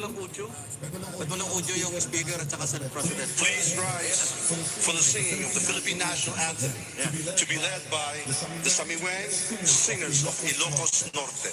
Walang audio yung speaker at saka sa president. Please rise for the singing of the Philippine National Anthem, to be led by the Samiweng Singers of Ilocos Norte.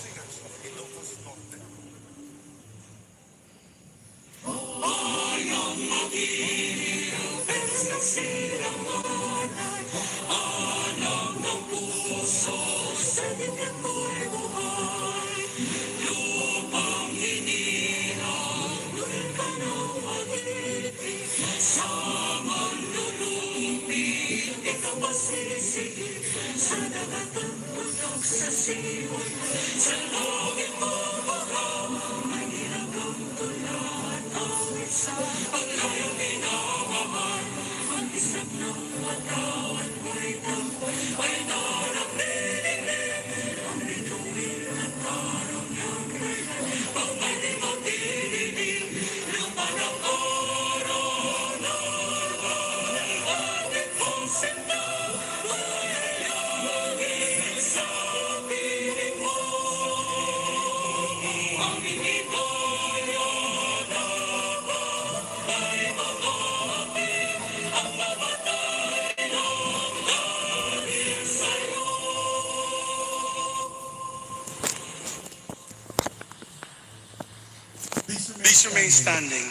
Please remain standing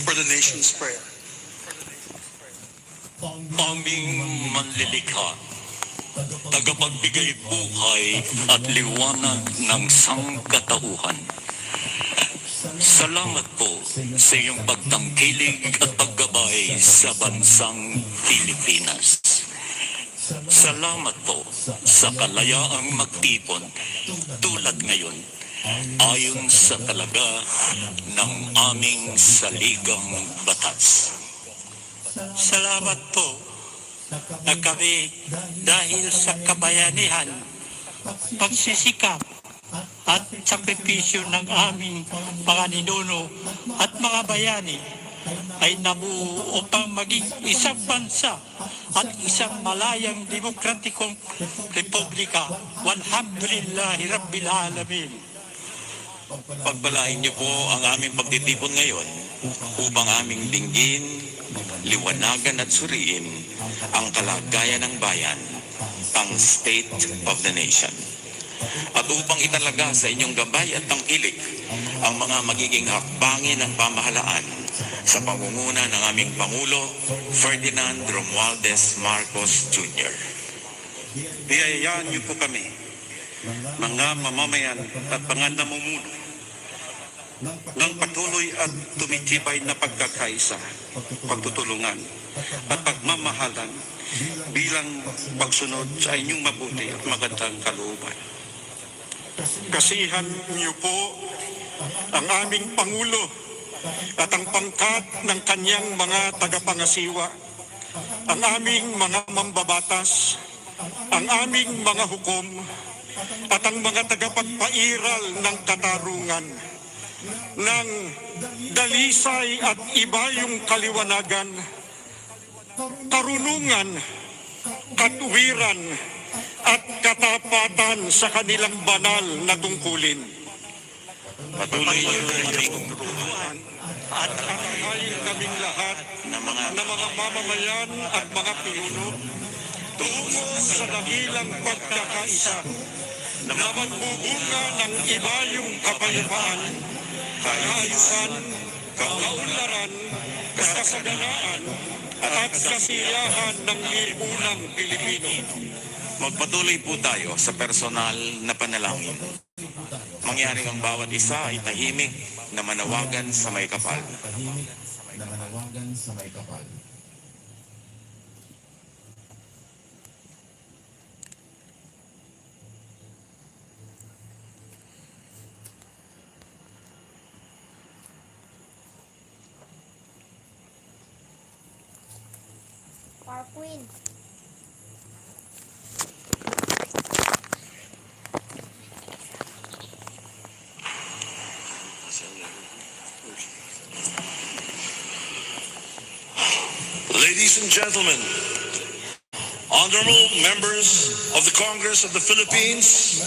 for the nation's prayer. Aming manlilikha, tagapagbigay buhay at liwanag ng sangkatauhan. Salamat po sa iyong pagtangkilig at paggabay sa bansang Pilipinas. Salamat po sa kalayaang magtipon tulad ngayon ayon sa talaga ng aming saligang batas. Salamat po na kami dahil sa kabayanihan, pagsisikap at sakripisyo ng aming mga ninuno at mga bayani ay nabuo upang maging isang bansa at isang malayang demokratikong republika. Walhamdulillahi Rabbil Alamin. Pagpalain niyo po ang aming pagtitipon ngayon upang aming dinggin, liwanagan at suriin ang kalagayan ng bayan, ang state of the nation. At upang italaga sa inyong gabay at tangkilik ang mga magiging hakbangin ng pamahalaan sa pangunguna ng aming Pangulo, Ferdinand Romualdez Marcos Jr. Biyayaan niyo po kami, mga mamamayan at mga namumuno, ng patuloy at tumitibay na pagkakaisa, pagtutulungan at pagmamahalan bilang pagsunod sa inyong mabuti at magandang kalooban. Kasihan niyo po ang aming Pangulo at ang pangkat ng kanyang mga tagapangasiwa, ang aming mga mambabatas, ang aming mga hukom, at ang mga tagapagpairal ng katarungan, ng dalisay at ibayong kaliwanagan, karunungan, katuwiran, at katapatan sa kanilang banal na tungkulin. Patuloy niyo kaming Turuan at kakahayin kaming lahat na mga mamamayan at mga pinuno tungo sa dakilang pagkakaisa na magbubunga ng ibayong kapayapaan, kaayusan, kaunlaran, kasaganaan, at kasiyahan ng lipunang Pilipino. Magpatuloy po tayo sa personal na panalangin. Mangyaring ang bawat isa ay tahimik na manawagan sa may kapal. Queen. Ladies and gentlemen, honorable members of the Congress of the Philippines,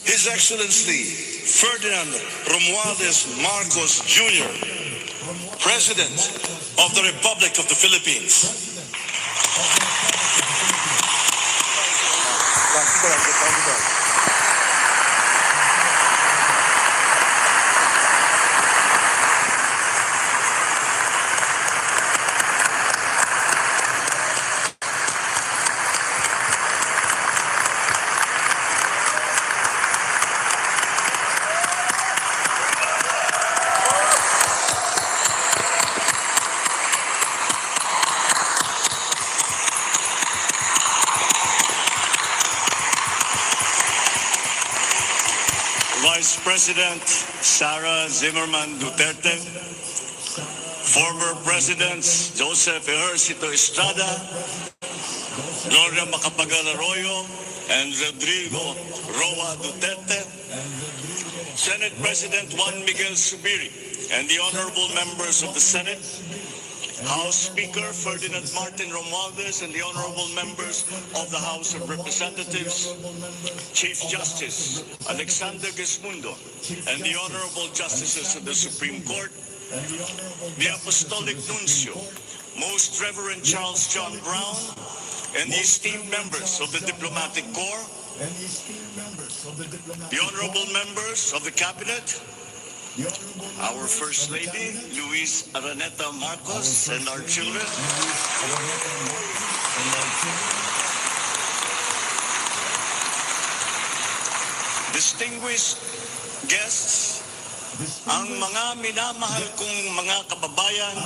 His Excellency Ferdinand Romualdez Marcos Jr., President of the Republic of the Philippines. Vice President Sara Zimmerman Duterte, former Presidents Joseph Ejercito Estrada, Gloria Macapagal Arroyo, and Rodrigo Roa Duterte, Senate President Juan Miguel Zubiri, and the honorable members of the Senate, House Speaker Ferdinand Martin Romualdez, and the honorable members of the House of Representatives, Chief Justice Alexander Gesmundo, and the honorable justices of the Supreme Court, the Apostolic Nuncio, Most Reverend Charles John Brown, and the esteemed members of the Diplomatic Corps, the honorable members of the Cabinet, our First Lady, Luis Araneta Marcos, and our children, distinguished guests, ang mga minamahal kong mga kababayan,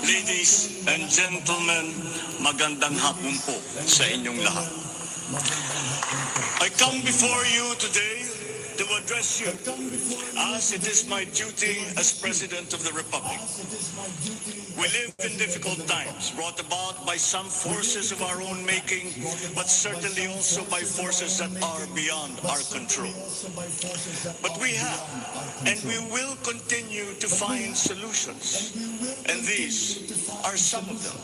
ladies and gentlemen, magandang hapon po sa inyong lahat. I come before you today to address you as it is my duty as President of the Republic. We live in difficult times brought about by some forces of our own making, but certainly also by forces that are beyond our control. But we have and we will continue to find solutions, and these are some of them.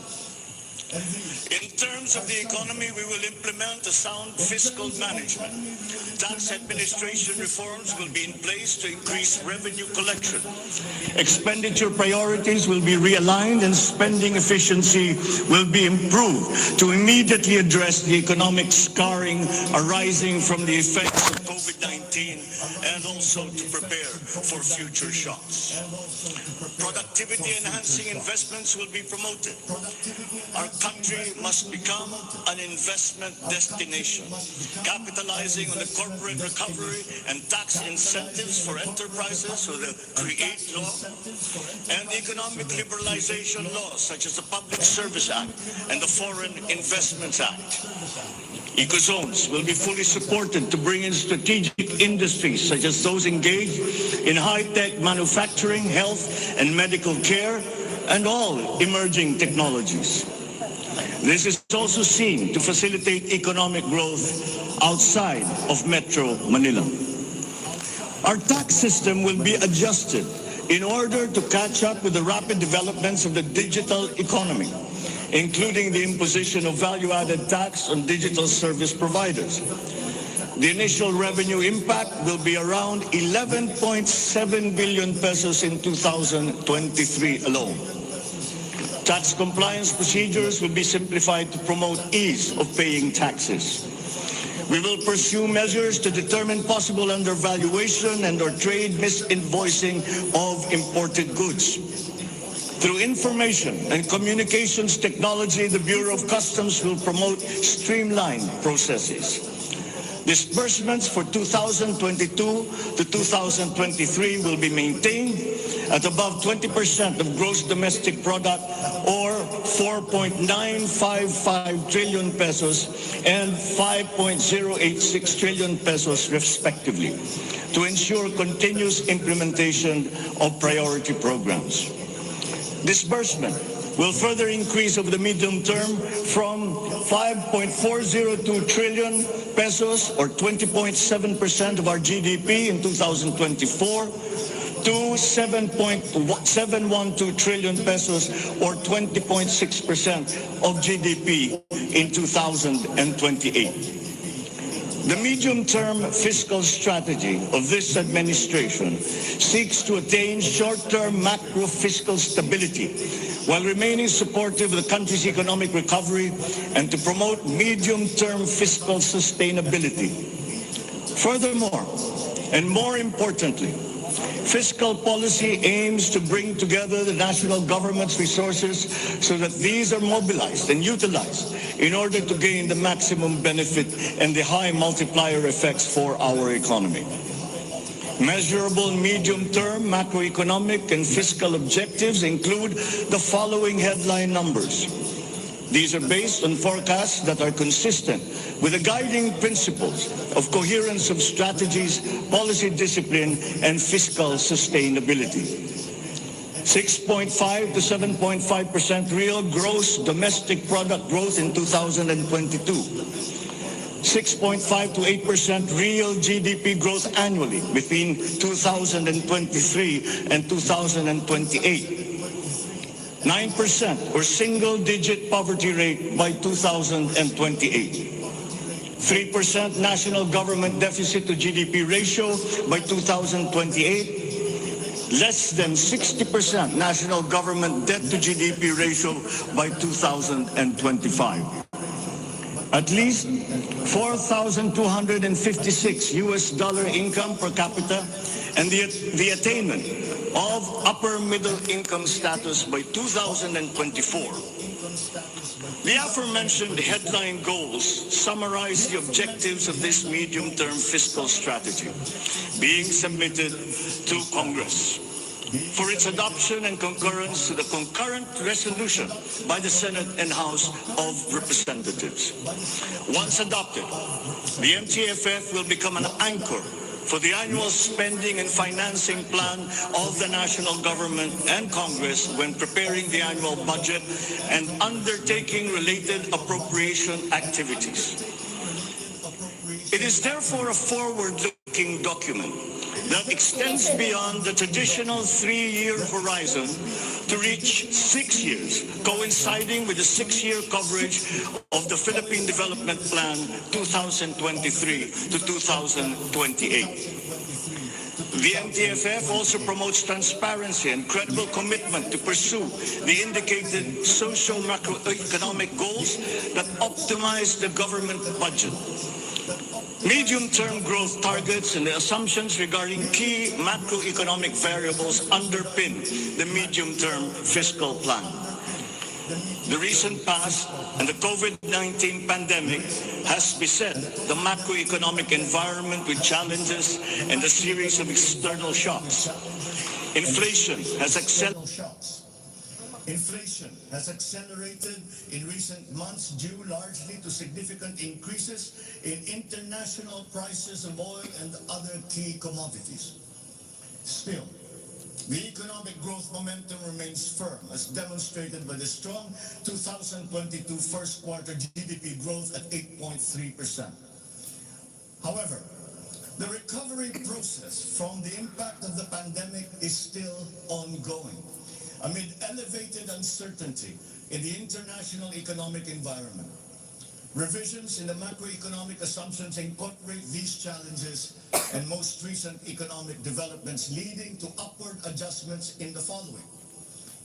In terms of the economy, we will implement a sound fiscal management. Tax administration reforms will be in place to increase revenue collection. Expenditure priorities will be realigned and spending efficiency will be improved to immediately address the economic scarring arising from the effects of COVID-19 and also to prepare for future shocks. Productivity-enhancing investments will be promoted. Our country must become an investment destination, capitalizing on the corporate recovery and tax incentives for enterprises so they create law, and economic liberalization laws such as the Public Service Act and the Foreign Investments Act. Ecozones will be fully supported to bring in strategic industries such as those engaged in high-tech manufacturing, health and medical care, and all emerging technologies. This is also seen to facilitate economic growth outside of Metro Manila. Our tax system will be adjusted in order to catch up with the rapid developments of the digital economy, including the imposition of value-added tax on digital service providers. The initial revenue impact will be around 11.7 billion pesos in 2023 alone. Tax compliance procedures will be simplified to promote ease of paying taxes. We will pursue measures to determine possible undervaluation and or trade misinvoicing of imported goods. Through information and communications technology, the Bureau of Customs will promote streamlined processes. Disbursements for 2022 to 2023 will be maintained at above 20% of gross domestic product, or 4.955 trillion pesos and 5.086 trillion pesos respectively, to ensure continuous implementation of priority programs. Disbursement will further increase over the medium term from 5.402 trillion pesos, or 20.7% of our GDP in 2024, to 7.712 trillion pesos, or 20.6% of GDP in 2028. The medium-term fiscal strategy of this administration seeks to attain short-term macro-fiscal stability while remaining supportive of the country's economic recovery and to promote medium-term fiscal sustainability. Furthermore, and more importantly, fiscal policy aims to bring together the national government's resources so that these are mobilized and utilized in order to gain the maximum benefit and the high multiplier effects for our economy. Measurable medium-term macroeconomic and fiscal objectives include the following headline numbers. These are based on forecasts that are consistent with the guiding principles of coherence of strategies, policy discipline, and fiscal sustainability. 6.5 to 7.5% real gross domestic product growth in 2022. 6.5 to 8% real GDP growth annually between 2023 and 2028. 9% or single-digit poverty rate by 2028. 3% national government deficit to GDP ratio by 2028. Less than 60% national government debt to GDP ratio by 2025. At least $4,256 US income per capita and the attainment of upper middle income status by 2024. The aforementioned headline goals summarize the objectives of this medium-term fiscal strategy being submitted to Congress for its adoption and concurrence to the concurrent resolution by the Senate and House of Representatives. Once adopted, the MTFF will become an anchor for the annual spending and financing plan of the national government and Congress when preparing the annual budget and undertaking related appropriation activities. It is therefore a forward-looking document that extends beyond the traditional 3-year horizon to reach 6 years, coinciding with the 6-year coverage of the Philippine Development Plan 2023 to 2028. The MTFF also promotes transparency and credible commitment to pursue the indicated social macroeconomic goals that optimize the government budget. Medium-term growth targets and the assumptions regarding key macroeconomic variables underpin the medium-term fiscal plan. The recent past and the COVID-19 pandemic has beset the macroeconomic environment with challenges and a series of external shocks. Inflation has accelerated in recent months due largely to significant increases in international prices of oil and other key commodities. Still, the economic growth momentum remains firm, as demonstrated by the strong 2022 first quarter GDP growth at 8.3%. However, the recovery process from the impact of the pandemic is still ongoing, amid elevated uncertainty in the international economic environment. Revisions in the macroeconomic assumptions incorporate these challenges and most recent economic developments, leading to upward adjustments in the following: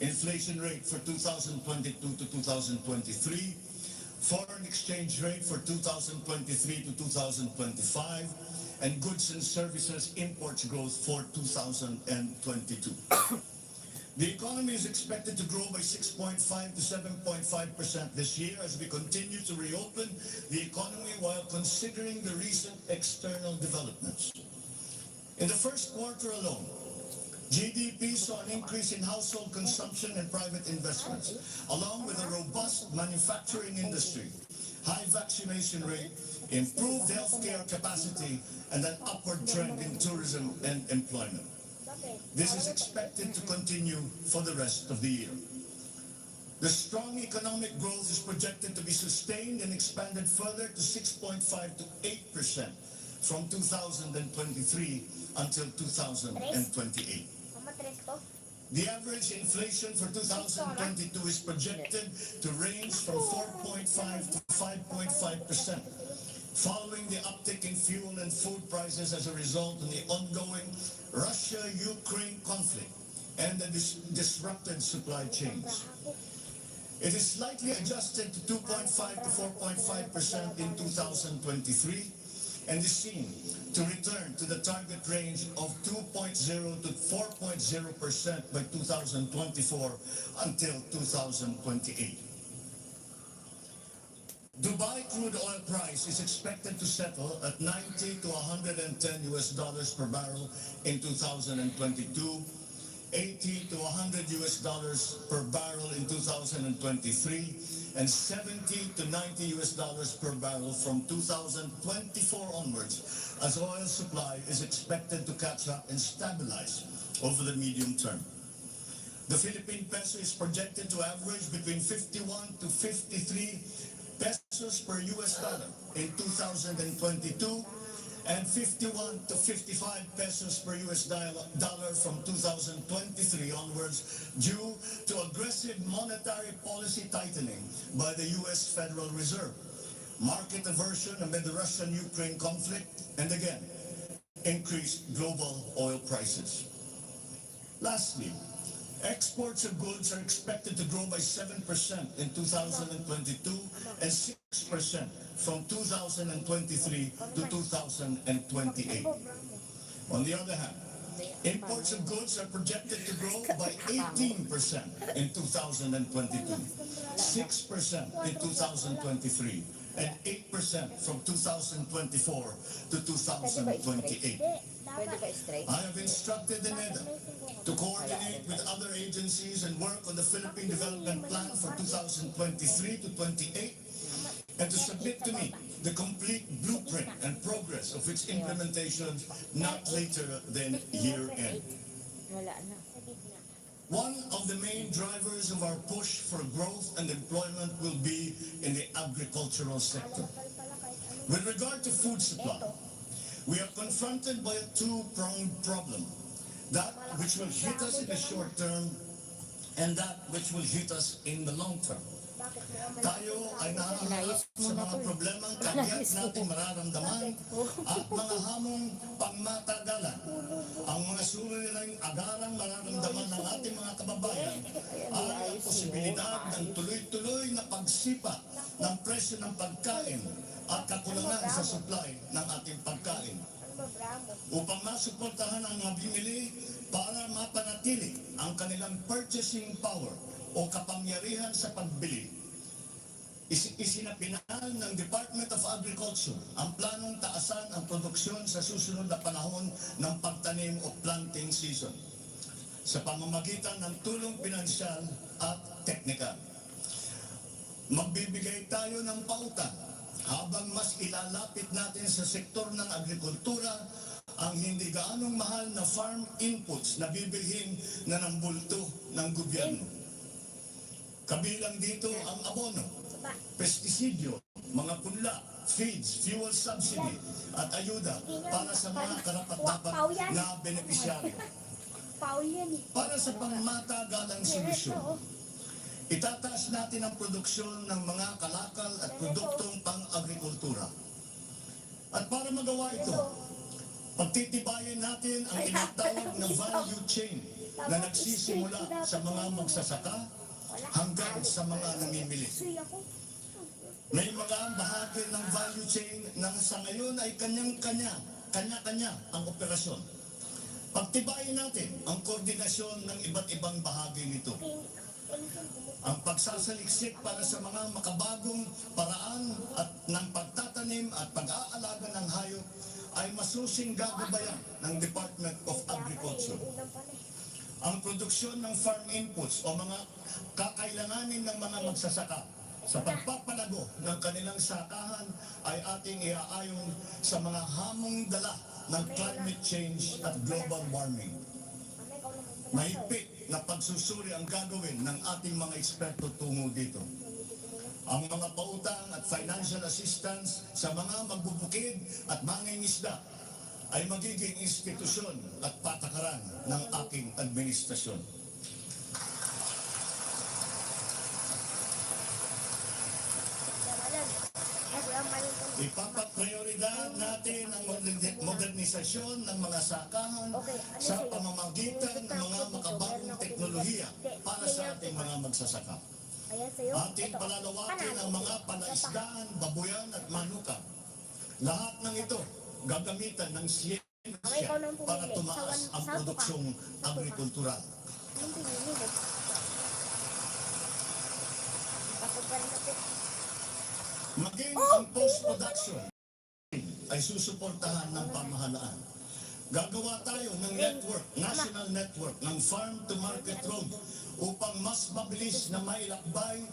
inflation rate for 2022 to 2023, foreign exchange rate for 2023 to 2025, and goods and services imports growth for 2022. The economy is expected to grow by 6.5 to 7.5% this year as we continue to reopen the economy while considering the recent external developments. In the first quarter alone, GDP saw an increase in household consumption and private investments, along with a robust manufacturing industry, high vaccination rate, improved healthcare capacity, and an upward trend in tourism and employment. This is expected to continue for the rest of the year. The strong economic growth is projected to be sustained and expanded further to 6.5 to 8% from 2023 until 2028. The average inflation for 2022 is projected to range from 4.5 to 5.5%, following the uptick in fuel and food prices as a result of the ongoing Russia-Ukraine conflict and the disrupted supply chains. It is slightly adjusted to 2.5 to 4.5% in 2023 and is seen to return to the target range of 2.0 to 4.0% by 2024 until 2028. Dubai crude oil price is expected to settle at 90 to 110 US dollars per barrel in 2022, 80 to 100 US dollars per barrel in 2023, and 70 to 90 US dollars per barrel from 2024 onwards, as oil supply is expected to catch up and stabilize over the medium term. The Philippine peso is projected to average between 51 to 53 pesos per US dollar in 2022 and 51 to 55 pesos per US dollar from 2023 onwards due to aggressive monetary policy tightening by the US Federal Reserve, market aversion amid the Russian-Ukraine conflict, and again, increased global oil prices. Lastly, exports of goods are expected to grow by 7% in 2022 and 6% from 2023 to 2028. On the other hand, imports of goods are projected to grow by 18% in 2022, 6% in 2023, and 8% from 2024 to 2028. I have instructed the NEDA to coordinate with other agencies and work on the Philippine Development Plan for 2023 to 28 and to submit to me the complete blueprint and progress of its implementation not later than year end. One of the main drivers of our push for growth and employment will be in the agricultural sector. With regard to food supply, we are confronted by a two-pronged problem. That which will hit us in the short term and that which will hit us in the long term. Tayo ay nahaharap sa mga problemang kabiyak nating mararamdaman at mga hamong pangmatagalan. Ang mga suliraning agarang mararamdaman ng ating mga kababayan ay ang posibilidad ng tuloy-tuloy na pagsipa ng presyo ng pagkain at kakulangan sa supply ng ating pagkain. Upang masuportahan ang mga bumili para mapanatili ang kanilang purchasing power o kapangyarihan sa pagbili, isinapinal ng Department of Agriculture ang planong taasan ang produksyon sa susunod na panahon ng pagtanim o planting season sa pamamagitan ng tulong pinansyal at teknikal. Magbibigay tayo ng pauta habang mas ilalapit natin sa sektor ng agrikultura ang hindi gaanong mahal na farm inputs na bibilhin na ng bulto ng gobyerno. Kabilang dito ang abono, pestisidyo, mga punla, feeds, fuel subsidy at ayuda para sa mga karapat-dapat na benepisyaryo. Para sa pangmatagalang solusyon, itataas natin ang produksyon ng mga kalakal at produktong pang-agrikultura. At para magawa ito, pagtitibayin natin ang tinatawag na value chain na nagsisimula sa mga magsasaka hanggang sa mga namimili. May mga bahagi ng value chain na sa ngayon ay kanya-kanya ang operasyon. Pagtibayin natin ang koordinasyon ng iba't ibang bahagi nito. Ang pagsasaliksik para sa mga makabagong paraan at ng pagtatanim at pag-aalaga ng hayop ay masusing gagabayan ng Department of Agriculture. Ang produksyon ng farm inputs o mga kakailanganin ng mga magsasaka sa pagpapalago ng kanilang sakahan ay ating iaayon sa mga hamong dala ng climate change at global warming. Mahigpit na pagsusuri ang gagawin ng ating mga eksperto tungo dito. Ang mga pautang at financial assistance sa mga magbubukid at mangingisda ay magiging institusyon at patakaran ng aking administrasyon. Everyone, Ipapaprioridad natin ang modernisasyon ng mga sakahan Okay, ano sa sa'yo? pamamagitan ng mga makabagong teknolohiya para sa ating mga magsasaka. Ayan sa'yo. Ating Ito. palalawakin ang mga palaisdaan, babuyan at manuka. Lahat ng ito gagamitan ng Okay, siyensya ikaw nang pumili. para tumaas Sa ang tuka. produksyong Sa tuka. agrikultural. Anong pinili mo? Takot pa rin ako. Maging ang post-production ay susuportahan ng pamahalaan. Gagawa tayo ng network, national network ng farm-to-market road upang mas mabilis na mailakbay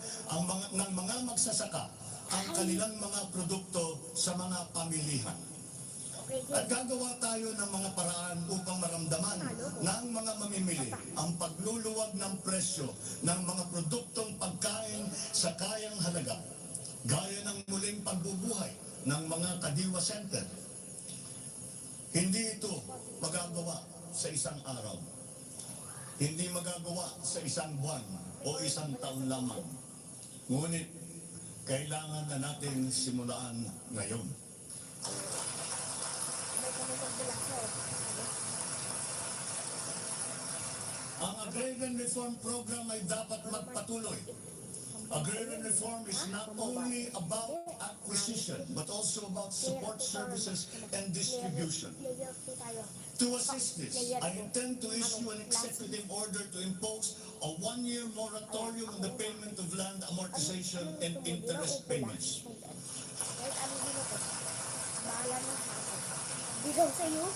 ng mga magsasaka ang kanilang mga produkto sa mga pamilihan. Okay, At game. gagawa tayo ng mga paraan upang maramdaman ng mga mamimili ang pagluluwag ng presyo ng mga produktong pagkain sa kayang halaga, gaya ng muling pagbubuhay ng mga kadiwa center. Hindi ito magagawa sa isang araw. Hindi magagawa sa isang buwan o isang taon lamang. Ngunit, kailangan na natin simulaan ngayon. May kami magbulakso. Ang Agrarian Reform Program ay dapat magpatuloy. Agrarian reform is not only about acquisition, but also about support services and distribution. Player 2 tayo. To assist this, I intend to issue an executive order to impose a one-year moratorium on the payment of land amortization and interest payments. Kahit ano dito ko. Bahala na sa akin. Bigaw sa'yo.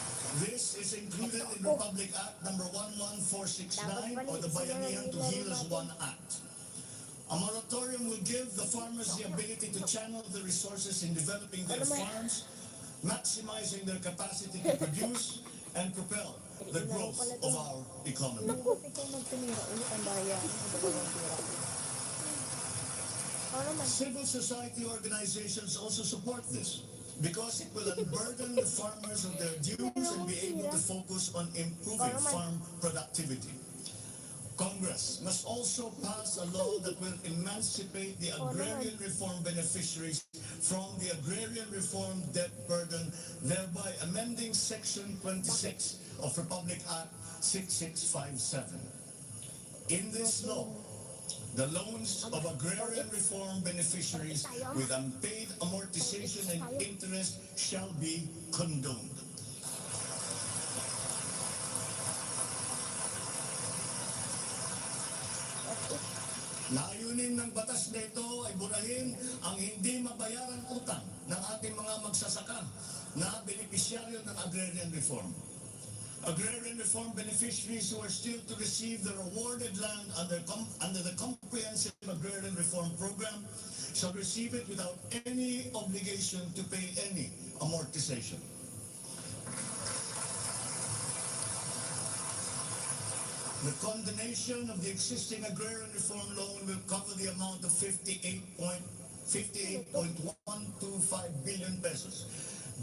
This is included in Republic Act number 11469 or the Bayanihan to Heal as One Act. A moratorium will give the farmers the ability to channel the resources in developing their farms, maximizing their capacity to produce, and propel the growth of our economy. Ikaw magtumira ulit ang bayan. Ano naman? Civil society organizations also support this because it will unburden the farmers of their dues and be able to focus on improving farm productivity. Congress must also pass a law that will emancipate the agrarian reform beneficiaries from the agrarian reform debt burden, thereby amending Section 26 of Republic Act 6657. In this law, the loans of agrarian reform beneficiaries with unpaid amortization and interest shall be condoned. Layunin ng batas na ito ay burahin ang hindi mabayarang utang ng ating mga magsasaka na benepisyaryo ng agrarian reform. Agrarian reform beneficiaries who are still to receive their awarded land under the Comprehensive Agrarian Reform Program shall receive it without any obligation to pay any amortization. The condonation of the existing agrarian reform loan will cover the amount of 58.125 billion pesos,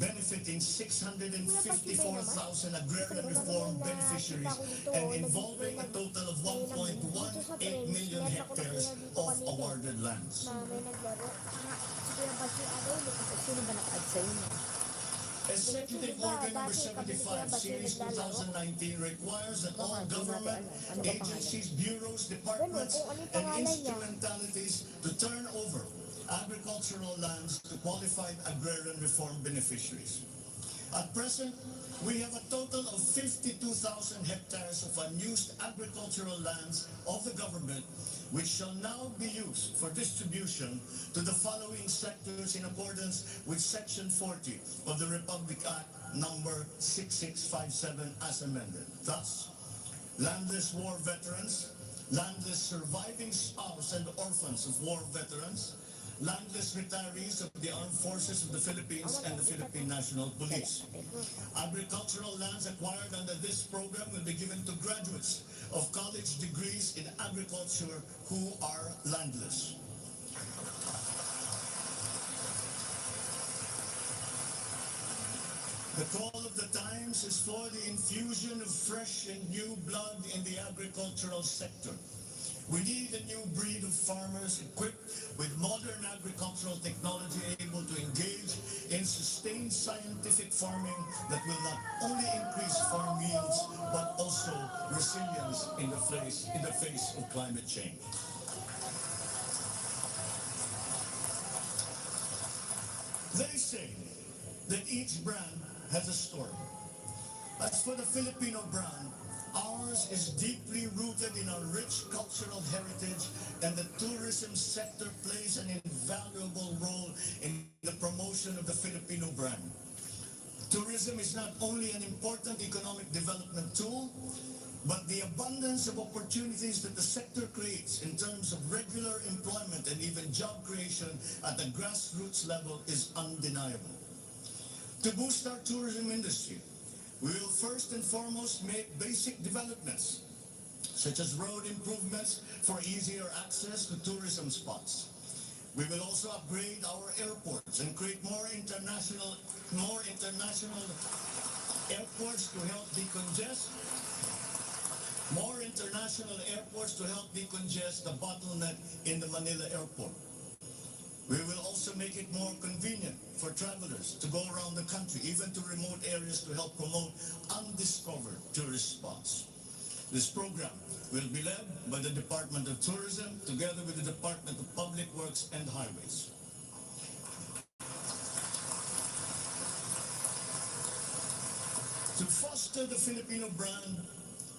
benefiting 654,000 agrarian reform beneficiaries and involving a total of 1.18 million hectares of awarded lands. Na may naglaro. Sige na ba si Ahlou? Sino ba naka-add sa'yo? Executive Order number 75, Series 2019 requires that all government agencies, bureaus, departments, and instrumentalities to turn over agricultural lands to qualified agrarian reform beneficiaries. At present, we have a total of 52,000 hectares of unused agricultural lands of the government, which shall now be used for distribution to the following sectors in accordance with Section 40 of the Republic Act number 6657 as amended. Thus, landless war veterans, landless surviving spouse and orphans of war veterans, landless retirees of the Armed Forces of the Philippines and the Philippine National Police. Agricultural lands acquired under this program will be given to graduates of college degrees in agriculture who are landless. The call of the times is for the infusion of fresh and new blood in the agricultural sector. We need a new breed of farmers equipped with modern agricultural technology able to engage in sustained scientific farming that will not only increase farm yields but also resilience in the face of climate change. They say that each brand has a story. As for the Filipino brand, ours is deeply rooted in our rich cultural heritage, and the tourism sector plays an invaluable role in the promotion of the Filipino brand. Tourism is not only an important economic development tool, but the abundance of opportunities that the sector creates in terms of regular employment and even job creation at the grassroots level is undeniable. To boost our tourism industry, we will first and foremost make basic developments, such as road improvements for easier access to tourism spots. We will also upgrade our airports and create more international airports to help decongest the bottleneck in the Manila airport. We will also make it more convenient for travelers to go around the country, even to remote areas, to help promote undiscovered tourist spots. This program will be led by the Department of Tourism together with the Department of Public Works and Highways. To foster the Filipino brand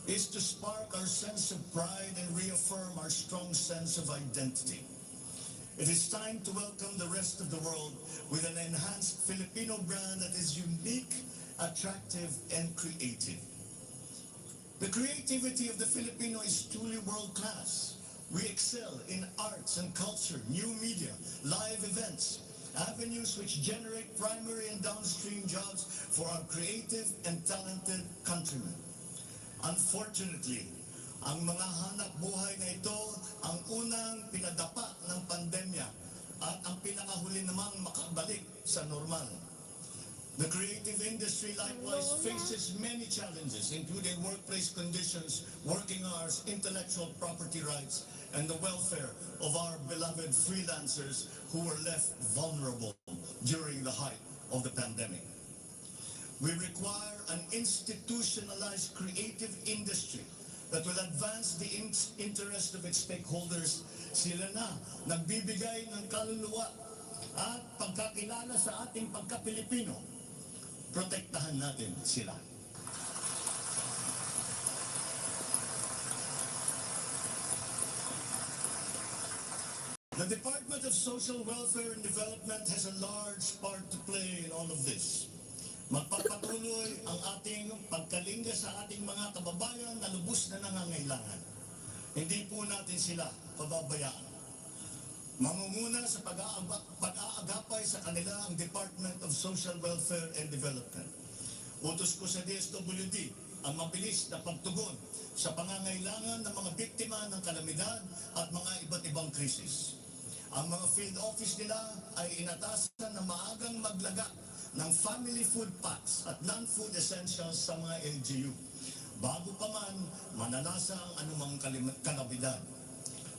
is to spark our sense of pride and reaffirm our strong sense of identity. It is time to welcome the rest of the world with an enhanced Filipino brand that is unique, attractive, and creative. The creativity of the Filipino is truly world-class. We excel in arts and culture, new media, live events, avenues which generate primary and downstream jobs for our creative and talented countrymen. Unfortunately, ang mga hanap buhay na ito ang unang pinadapa ng pandemya at ang pinakahuli namang makabalik sa normal. The creative industry likewise faces many challenges, including workplace conditions, working hours, intellectual property rights, and the welfare of our beloved freelancers who were left vulnerable during the height of the pandemic. We require an institutionalized creative industry that will advance the interest of its stakeholders. Sila na nagbibigay ng kaluluwa at pagkakilala sa ating pagka-Pilipino. Protektahan natin sila. The Department of Social Welfare and Development has a large part to play in all of this. Magpapatuloy ang ating pagkalinga sa ating mga kababayan na lubos na nangangailangan. Hindi po natin sila pababayaan. Mangunguna sa pag-aagapay sa kanila ang Department of Social Welfare and Development. Utos ko sa DSWD ang mabilis na pagtugon sa pangangailangan ng mga biktima ng kalamidad at mga iba't ibang krisis. Ang mga field office nila ay inatasan na maagang maglaga ng family food packs at non-food essentials sa mga LGU bago pa man manalasa ang anumang kalamidad.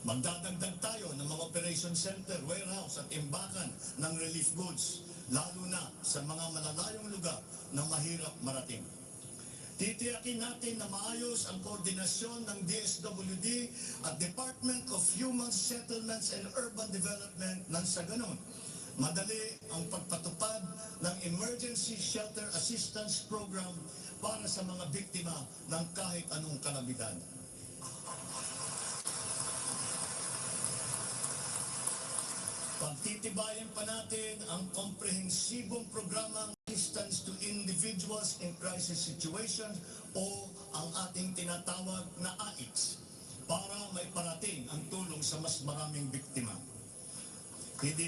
Magdadagdag tayo ng mga operation center, warehouse at imbakan ng relief goods, lalo na sa mga malalayong lugar na mahirap marating. Titiyakin natin na maayos ang koordinasyon ng DSWD at Department of Human Settlements and Urban Development nang sa ganon madali ang pagpatupad ng Emergency Shelter Assistance Program para sa mga biktima ng kahit anong kalamidad. Pagtitibayan pa natin ang komprehensibong programang Assistance to Individuals in Crisis Situations o ang ating tinatawag na AICS para may parating ang tulong sa mas maraming biktima. Hindi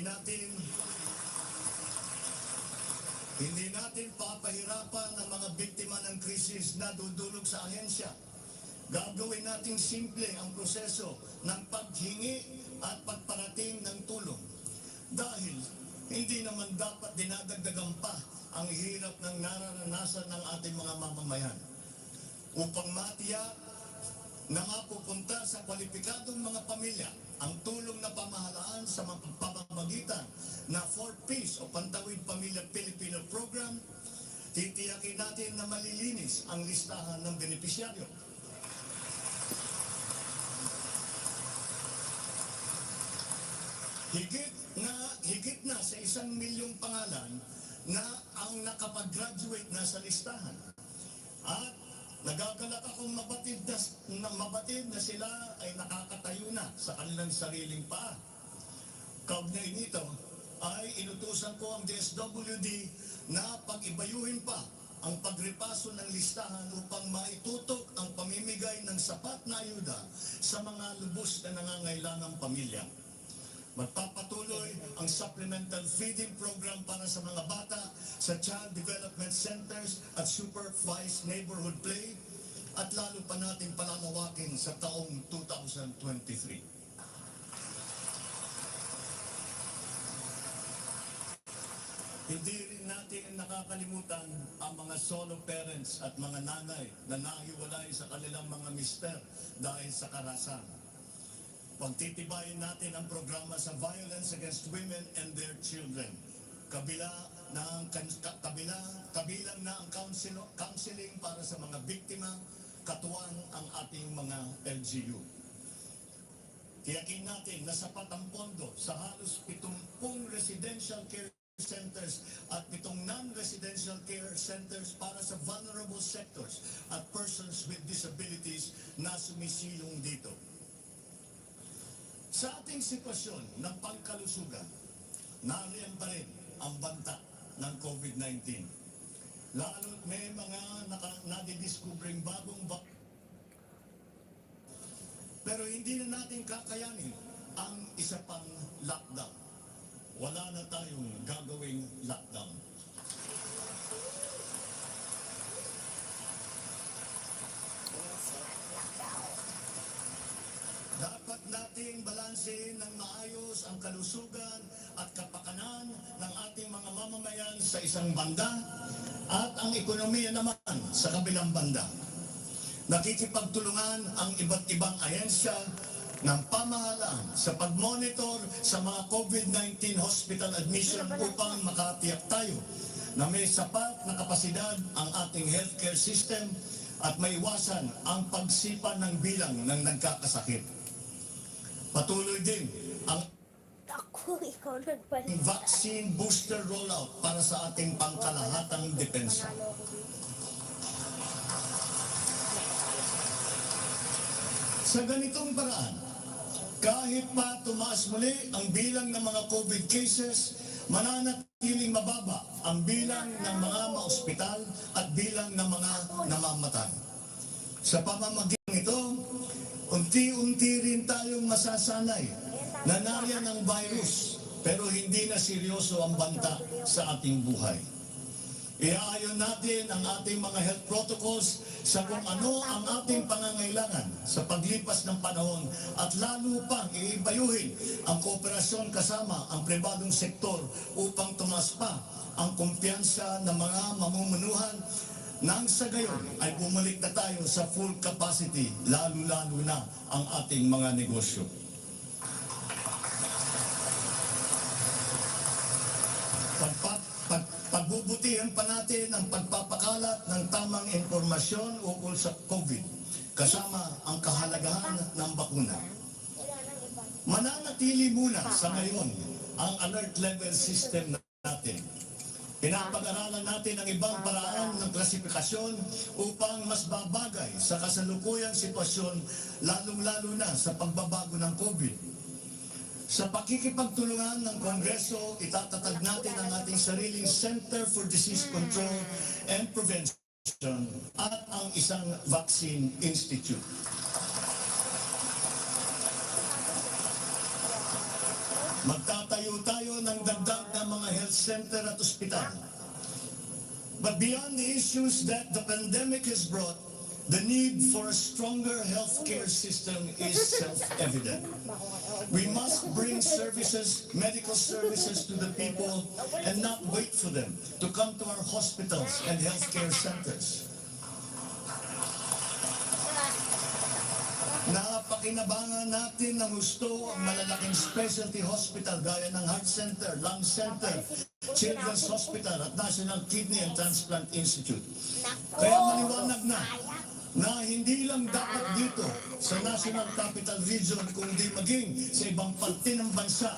natin papahirapan ang mga biktima ng krisis na dudulog sa ahensya. Gagawin natin simple ang proseso ng paghingi at pagparating ng tulong. Dahil hindi naman dapat dinadagdagan pa ang hirap ng nararanasan ng ating mga mamamayan. Upang matiyak na mapupunta sa kwalipikadong mga mga pamilya, ang tulong na pamahalaan sa mga pamamagitan na 4Ps o Pantawid Pamilya Pilipino Program, titiyakin natin na malilinis ang listahan ng benepisyaryo. Higit na sa 1 milyong pangalan na ang nakapag-graduate na sa listahan. At nagagalak akong mabatid na sila ay nakakatayo na sa kanilang sariling paa. Kaugnay nito ay inutusan ko ang DSWD na pag-ibayuhin pa ang pagrepaso ng listahan upang maitutok ang pamimigay ng sapat na ayuda sa mga lubos na nangangailangang pamilya. Magpapatuloy ang supplemental feeding program para sa mga bata sa child development centers at supervised neighborhood play at lalo pa natin palalawakin sa taong 2023. Hindi rin natin nakakalimutan ang mga solo parents at mga nanay na nahiwalay sa kanilang mga mister dahil sa karahasan. Pagtitibayin natin ang programa sa violence against women and their children. Kabilang na ang counseling para sa mga biktima, katuwang ang ating mga LGU. Tiyakin natin na sapat ang pondo sa halos 70 residential care centers at 7 non-residential care centers para sa vulnerable sectors at persons with disabilities na sumisilong dito. Sa ating sitwasyon ng pangkalusugan, nariyan pa rin ang banta ng COVID-19. Lalo't may mga nadidiscovering bagong pero hindi na natin kakayanin ang isa pang lockdown. Wala na tayong gagawing lockdown. Dapat nating balansehin ng maayos ang kalusugan at kapakanan ng ating mga mamamayan sa isang banda at ang ekonomiya naman sa kabilang banda. Nakikipagtulungan ang iba't ibang ahensya ng pamahalaan sa pag-monitor sa mga COVID-19 hospital admission upang makatiyak tayo na may sapat na kapasidad ang ating healthcare system at maiwasan ang pagsipa ng bilang ng nagkakasakit. Patuloy din ang Ikaw nagpalit. vaccine booster rollout para sa ating pangkalahatang depensa. Sa ganitong paraan, kahit pa tumaas muli ang bilang ng mga COVID cases, mananatiling mababa ang bilang ng mga maospital at bilang ng mga namamatay. Sa pamamagitan ito, unti-unti rin tayong masasanay na nariyan ang virus pero hindi na seryoso ang banta sa ating buhay. Iaayon natin ang ating mga health protocols sa kung ano ang ating pangangailangan sa paglipas ng panahon at lalo pang iibayuhin ang kooperasyon kasama ang pribadong sektor upang tumaas pa ang kumpiyansa ng mga mamumunuhan nang sa gayon ay bumalik na tayo sa full capacity, lalo-lalo na ang ating mga negosyo. Pagbubutihan pa natin ang pagpapakalat ng tamang impormasyon ukol sa COVID, kasama ang kahalagahan ng bakuna. Mananatili muna sa ngayon ang alert level system natin. Pinapag-aralan natin ang ibang paraan ng klasifikasyon upang mas babagay sa kasalukuyang sitwasyon, lalong-lalo na sa pagbabago ng COVID. Sa pakikipagtulungan ng Kongreso, itatatag natin ang ating sariling Center for Disease Control and Prevention at ang isang Vaccine Institute. Magtatayo tayo ng dagdag na mga health center at ospital. But beyond the issues that the pandemic has brought, the need for a stronger healthcare system is self-evident. We must bring services, medical services to the people and not wait for them to come to our hospitals and healthcare centers. Napakinabangan natin ng gusto ang malalaking specialty hospital gaya ng Heart Center, Lung Center, Children's Hospital at National Kidney and Transplant Institute. Kaya maliwanag na hindi lang dapat dito sa National Capital Region kundi maging sa ibang parte ng bansa.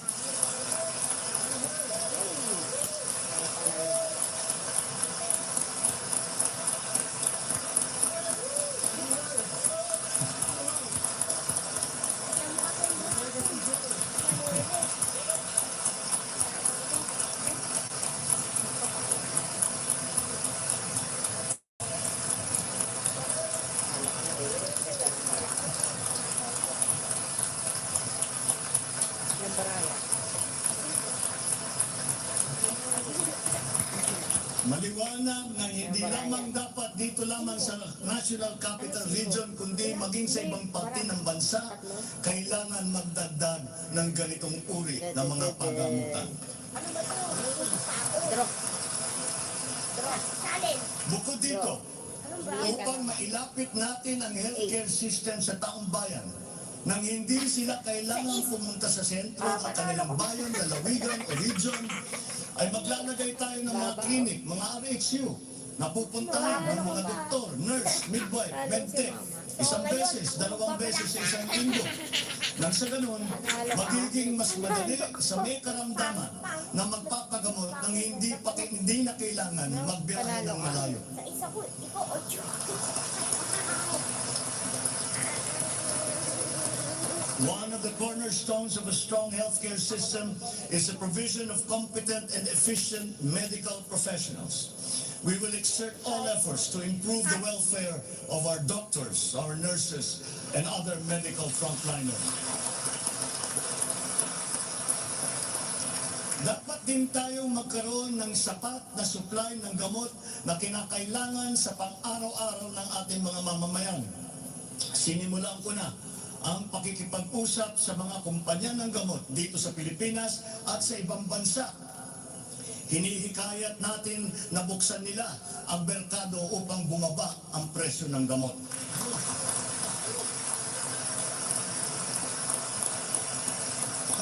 Maliwanag na hindi lamang dapat dito lamang sa National Capital Region kundi maging sa ibang parte ng bansa, kailangan magdagdag ng ganitong uri ng mga pagamutan. Bukod dito, upang mailapit natin ang healthcare system sa taong bayan, nang hindi sila kailangan pumunta sa sentro ng kanilang bayan, lalawigan o region, ay maglalagay tayo ng mga clinic, mga RHU, na pupuntahan ng mga doktor, nurse, midwife, medtech, isang beses, dalawang beses sa isang linggo. Nang sa ganun, magiging mas madali sa may karamdaman na magpapagamot nang hindi na kailangan magbiyahe ng malayo. One of the cornerstones of a strong healthcare system is the provision of competent and efficient medical professionals. We will exert all efforts to improve the welfare of our doctors, our nurses, and other medical frontliners. Dapat din tayong magkaroon ng sapat na supply ng gamot na kinakailangan sa pang-araw-araw ng ating mga mamamayan. Sinimulan ko na ang pakikipag-usap sa mga kumpanya ng gamot dito sa Pilipinas at sa ibang bansa. Hinihikayat natin na buksan nila ang merkado upang bumaba ang presyo ng gamot.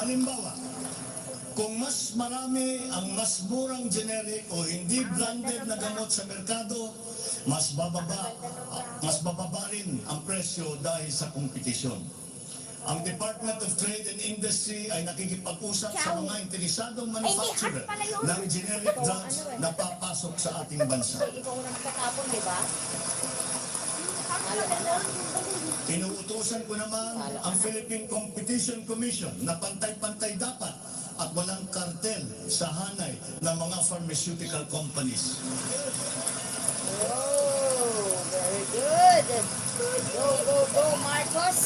Halimbawa, kung mas marami ang mas murang generic o hindi branded na gamot sa merkado, mas bababa rin ang presyo dahil sa kompetisyon. Ang Department of Trade and Industry ay nakikipag-usap sa mga interesadong manufacturer ng generic drugs na papasok sa ating bansa. Inuutusan ko naman ang Philippine Competition Commission na pantay-pantay dapat at walang kartel sa hanay ng mga pharmaceutical companies. Very good. Go, Marcos.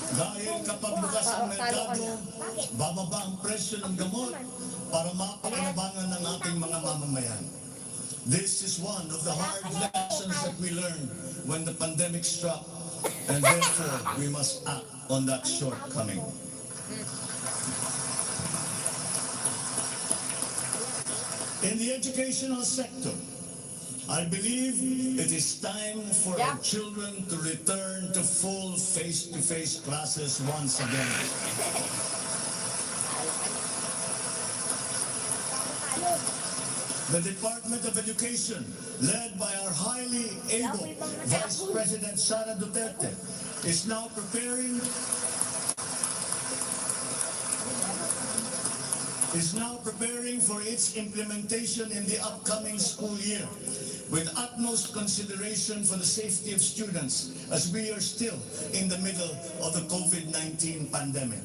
Dahil kapag bukas ang merkado, bababa ang presyo ng gamot para mapakinabangan ng ating mga mamamayan. This is one of the hard lessons that we learned when the pandemic struck, and therefore we must act on that shortcoming. In the educational sector, I believe it is time for our children to return to full face-to-face classes once again. The Department of Education, led by our highly able Vice President Sara Duterte, is now preparing for its implementation in the upcoming school year, with utmost consideration for the safety of students as we are still in the middle of the COVID-19 pandemic.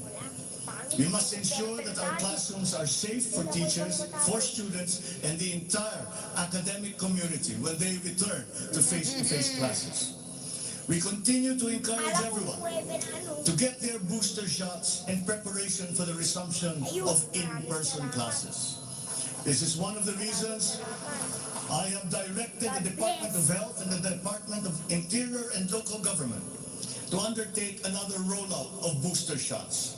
We must ensure that our classrooms are safe for teachers, for students, and the entire academic community when they return to face-to-face classes. We continue to encourage everyone to get their booster shots in preparation for the resumption of in-person classes. This is one of the reasons I have directed the Department of Health and the Department of Interior and Local Government to undertake another rollout of booster shots.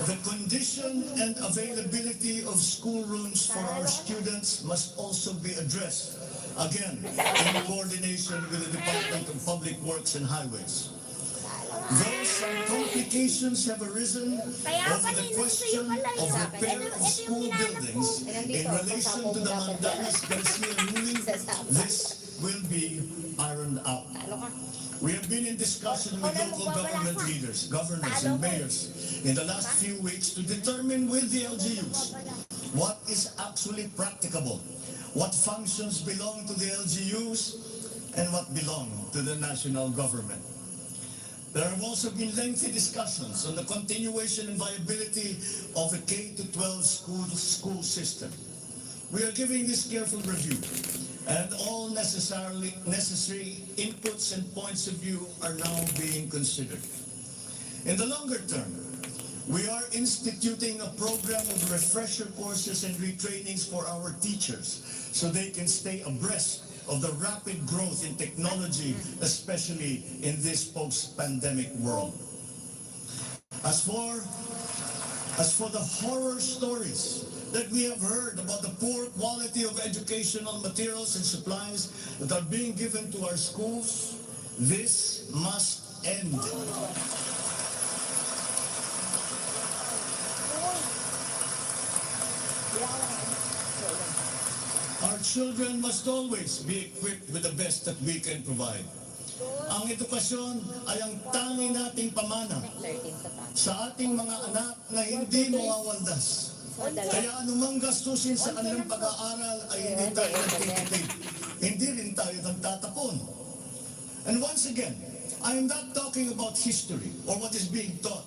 The condition and availability of schoolrooms for our students must also be addressed again, in coordination with the Department of Public Works and Highways. Though some complications have arisen over the question of repair of school buildings in relation to the Mandalas-Garcia ruling, this will be ironed out. We have been in discussion with local government leaders, governors, and mayors in the last few weeks to determine with the LGUs what is actually practicable, what functions belong to the LGUs, and what belong to the national government. There have also been lengthy discussions on the continuation and viability of the K-12 school system. We are giving this careful review, and all necessary inputs and points of view are now being considered. In the longer term, we are instituting a program of refresher courses and retrainings for our teachers so they can stay abreast of the rapid growth in technology, especially in this post-pandemic world. As for the horror stories that we have heard about the poor quality of educational materials and supplies that are being given to our schools, this must end. Our children must always be equipped with the best that we can provide. Ang edukasyon ay ang tanging nating pamana sa ating mga anak na hindi mawawaldas. Kaya anumang gastusin sa kanilang pag-aaral ay hindi tayo nagtitipid. Hindi rin tayo nagtatapon. And once again, I am not talking about history or what is being taught.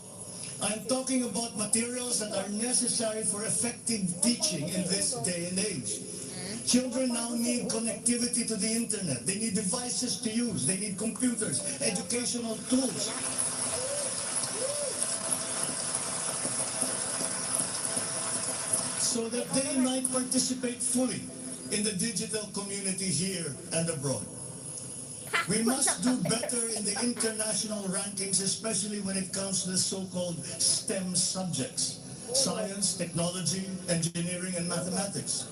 I am talking about materials that are necessary for effective teaching in this day and age. Children now need connectivity to the internet. They need devices to use. They need computers, educational tools. So that they might participate fully in the digital community here and abroad. We must do better in the international rankings, especially when it comes to the so-called STEM subjects. Science, technology, engineering, and mathematics.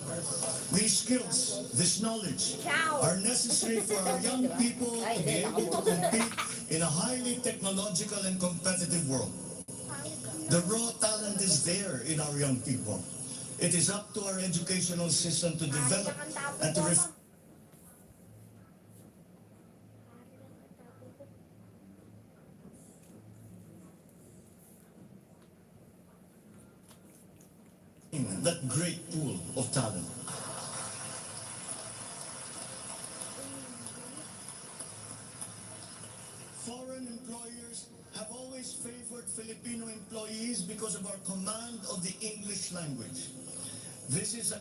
These skills, this knowledge, are necessary for our young people to be able to compete in a highly technological and competitive world. The raw talent is there in our young people. It is up to our educational system to develop and to that great pool of talent. Foreign employers have always favored Filipino employees because of our command of the English language. This is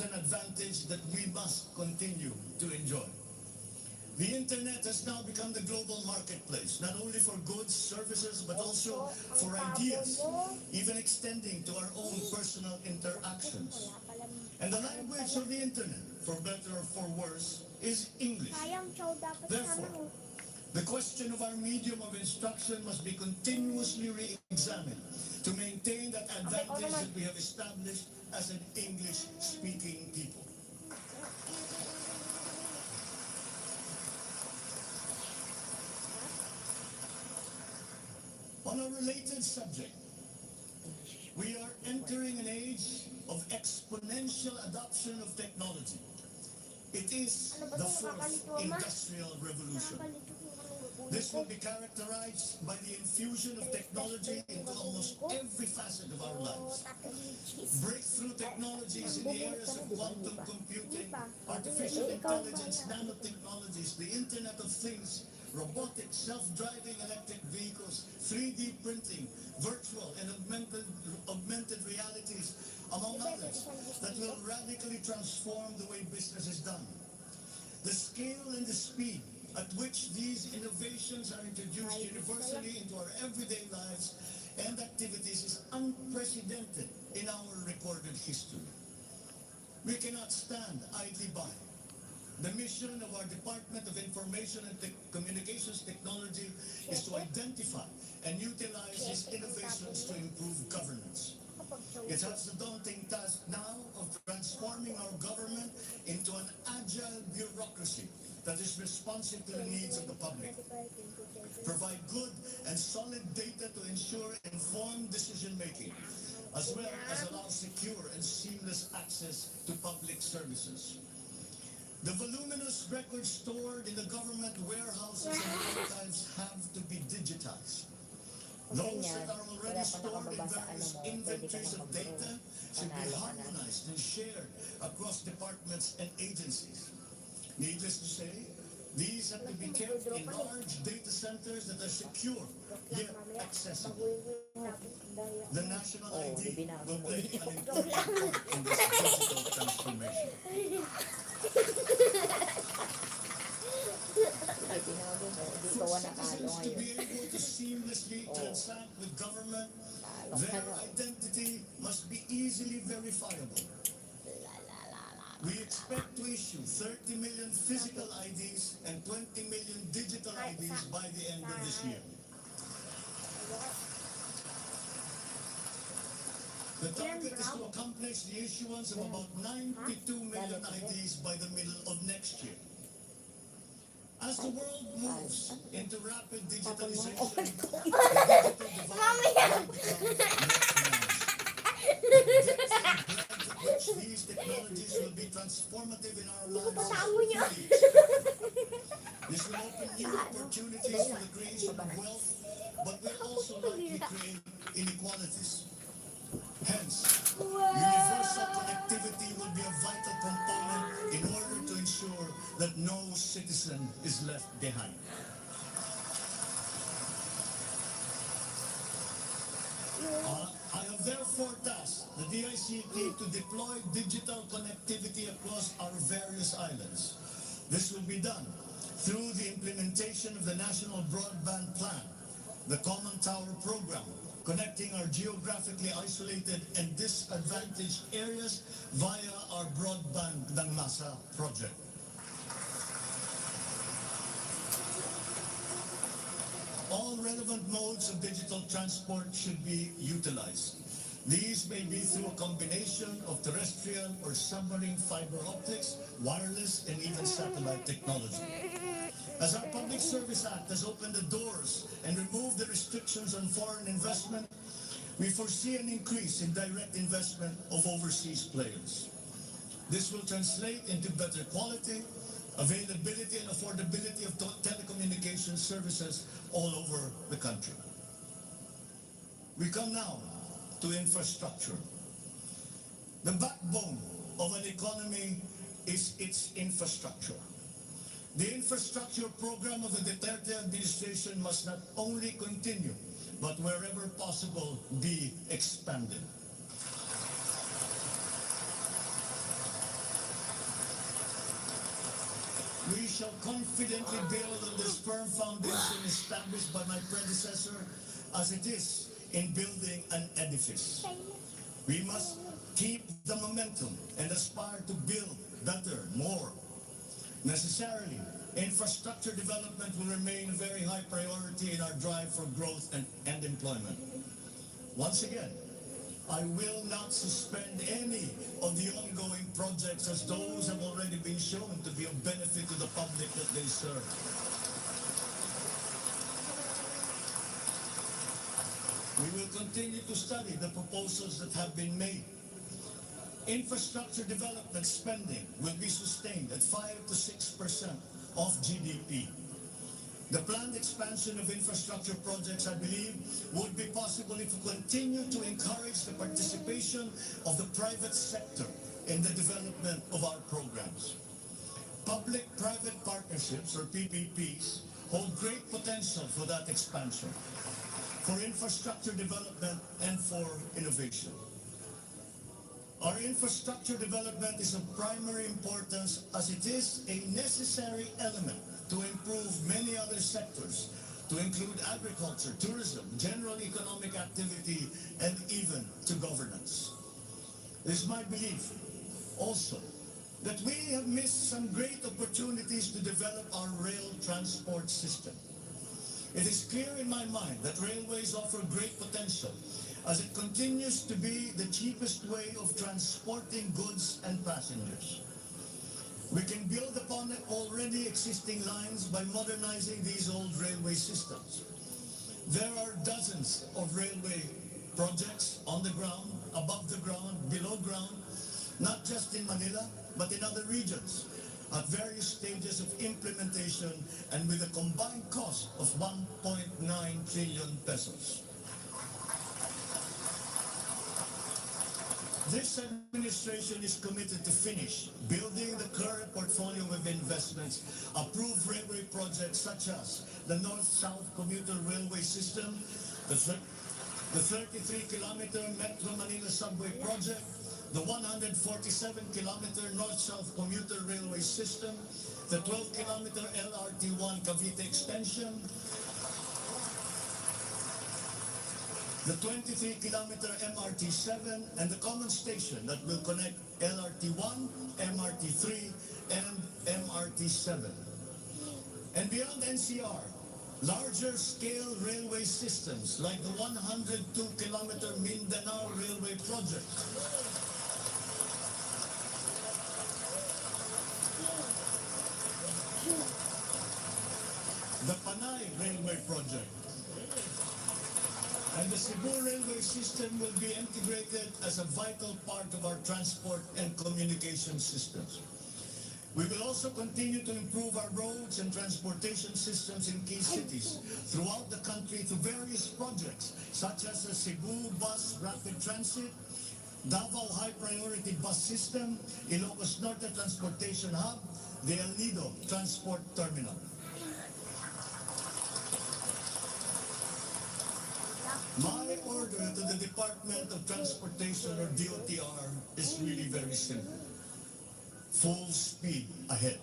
an advantage that we must continue to enjoy. The internet has now become the global marketplace, not only for goods, services, but also for ideas, even extending to our own personal interactions. And the language of the internet, for better or for worse, is English. Therefore, the question of our medium of instruction must be continuously re-examined to maintain that advantage that we have established as an English-speaking people. On a related subject, we are entering an age of exponential adoption of technology. It is the fourth industrial revolution. This will be characterized by the infusion of technology into almost every facet of our lives. Breakthrough technologies in the areas of quantum computing, artificial intelligence, nanotechnologies, the Internet of Things, robotics, self-driving electric vehicles, 3D printing, virtual and augmented realities, among others, that will radically transform the way business is done. The scale and the speed at which these innovations are introduced universally into our everyday lives and activities is unprecedented in our recorded history. We cannot stand idly by. The mission of our Department of Information and Communications Technology is to identify and utilize these innovations to improve governance. It has the daunting task now of transforming our government into an agile bureaucracy that is responsive to the needs of the public. Provide good and solid data to ensure informed decision-making, as well as allow secure and seamless access to public services. The voluminous records stored in the government warehouses and archives have to be digitized. Those that are already stored in various inventories of data should be harmonized and shared across departments and agencies. Needless to say, these have to be kept in large data centers that are secure yet accessible. The national ID will play an important part in this digital transformation. For citizens to be able to seamlessly transact with government, their identity must be easily verifiable. We expect to issue 30 million physical IDs and 20 million digital IDs by the end of this year. The target is to accomplish the issuance of about 92 million IDs by the middle of next year. As the world moves into rapid digitalization, the digital divide will become more pronounced. The depth and breadth at which these technologies will be transformative in our lives is fully expected. This will open new opportunities for the creation of wealth, but will also likely create inequalities. Hence, universal connectivity will be a vital component in order to ensure that no citizen is left behind. I have therefore tasked the DICT to deploy digital connectivity across our various islands. This will be done through the implementation of the National Broadband Plan, the Common Tower Program, connecting our geographically isolated and disadvantaged areas via our Broadband ng Masa project. All relevant modes of digital transport should be utilized. These may be through a combination of terrestrial or submarine fiber optics, wireless, and even satellite technology. As our Public Service Act has opened the doors and removed the restrictions on foreign investment, we foresee an increase in direct investment of overseas players. This will translate into better quality, availability, and affordability of telecommunication services all over the country. We come now to infrastructure. The backbone of an economy is its infrastructure. The infrastructure program of the Duterte administration must not only continue, but wherever possible, be expanded. We shall confidently build on this firm foundation established by my predecessor, as it is in building an edifice. We must keep the momentum and aspire to build better, more. Necessarily, infrastructure development will remain a very high priority in our drive for growth and employment. Once again, I will not suspend any of the ongoing projects, as those have already been shown to be of benefit to the public that they serve. We will continue to study the proposals that have been made. Infrastructure development spending will be sustained at 5 to 6% of GDP. The planned expansion of infrastructure projects, I believe, would be possible if we continue to encourage the participation of the private sector in the development of our programs. Public-private partnerships, or PPPs, hold great potential for that expansion, for infrastructure development, and for innovation. Our infrastructure development is of primary importance, as it is a necessary element to improve many other sectors, to include agriculture, tourism, general economic activity, and even to governance. It is my belief also that we have missed some great opportunities to develop our rail transport system. It is clear in my mind that railways offer great potential, as it continues to be the cheapest way of transporting goods and passengers. We can build upon the already existing lines by modernizing these old railway systems. There are dozens of railway projects on the ground, above the ground, below ground, not just in Manila, but in other regions, at various stages of implementation and with a combined cost of 1.9 trillion pesos. This administration is committed to finish building the current portfolio of investments, approved railway projects such as the North-South Commuter Railway System, the 33-kilometer Metro Manila Subway Project, the 147-kilometer North-South Commuter Railway System, the 12-kilometer LRT-1 Cavite Extension, the 23-kilometer MRT-7, and the common station that will connect LRT-1, MRT-3, and MRT-7. And beyond NCR, larger scale railway systems like the 102-kilometer Mindanao Railway Project, the Panay Railway Project, and the Cebu railway system will be integrated as a vital part of our transport and communication systems. We will also continue to improve our roads and transportation systems in key cities throughout the country through various projects, such as the Cebu Bus Rapid Transit, Davao High Priority Bus System, Ilocos Norte Transportation Hub, the El Nido Transport Terminal. My order to the Department of Transportation, or DOTR, is really very simple. Full speed ahead.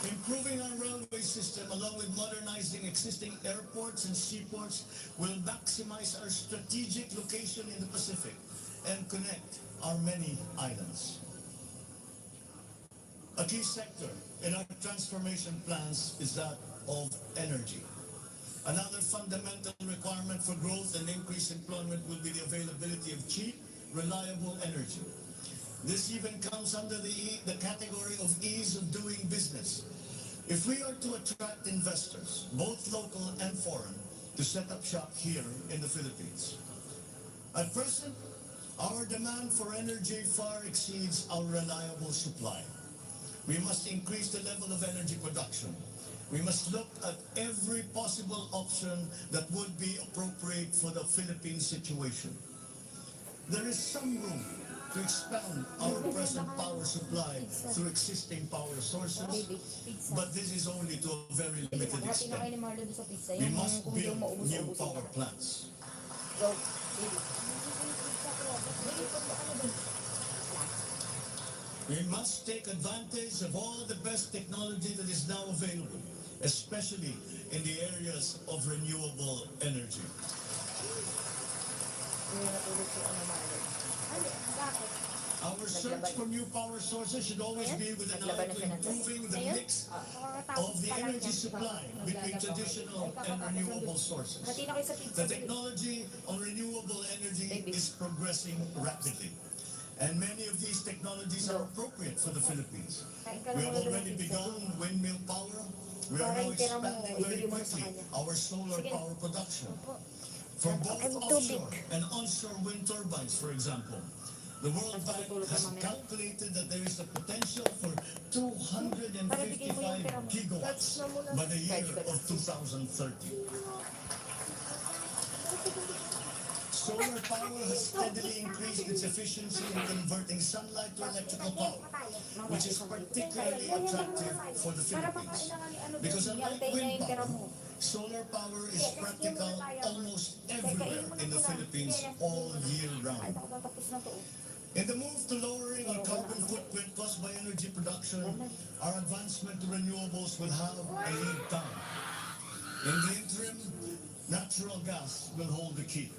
Improving our railway system along with modernizing existing airports and seaports will maximize our strategic location in the Pacific and connect our many islands. A key sector in our transformation plans is that of energy. Another fundamental requirement for growth and increased employment will be the availability of cheap, reliable energy. This even comes under the category of ease of doing business. If we are to attract investors, both local and foreign, to set up shop here in the Philippines. At present, our demand for energy far exceeds our reliable supply. We must increase the level of energy production. We must look at every possible option that would be appropriate for the Philippine situation. There is some room to expand our present power supply through existing power sources, but this is only to a very limited extent. We must build new power plants. We must take advantage of all the best technology that is now available, especially in the areas of renewable energy. Our search for new power sources should always be with an eye to improving the mix of the energy supply between traditional and renewable sources. The technology on renewable energy is progressing rapidly, and many of these technologies are appropriate for the Philippines. We have already begun windmill power. We are now expanding very quickly our solar power production. For both offshore and onshore wind turbines, for example, the World Bank has calculated that there is a potential for 255 gigawatts by the year of 2030. Solar power has steadily increased its efficiency in converting sunlight to electrical power, which is particularly attractive for the Philippines. Because unlike wind power, solar power is practical almost everywhere in the Philippines all year round. In the move to lowering our carbon footprint caused by energy production, our advancement to renewables will have a lead time. In the interim, natural gas will hold the key.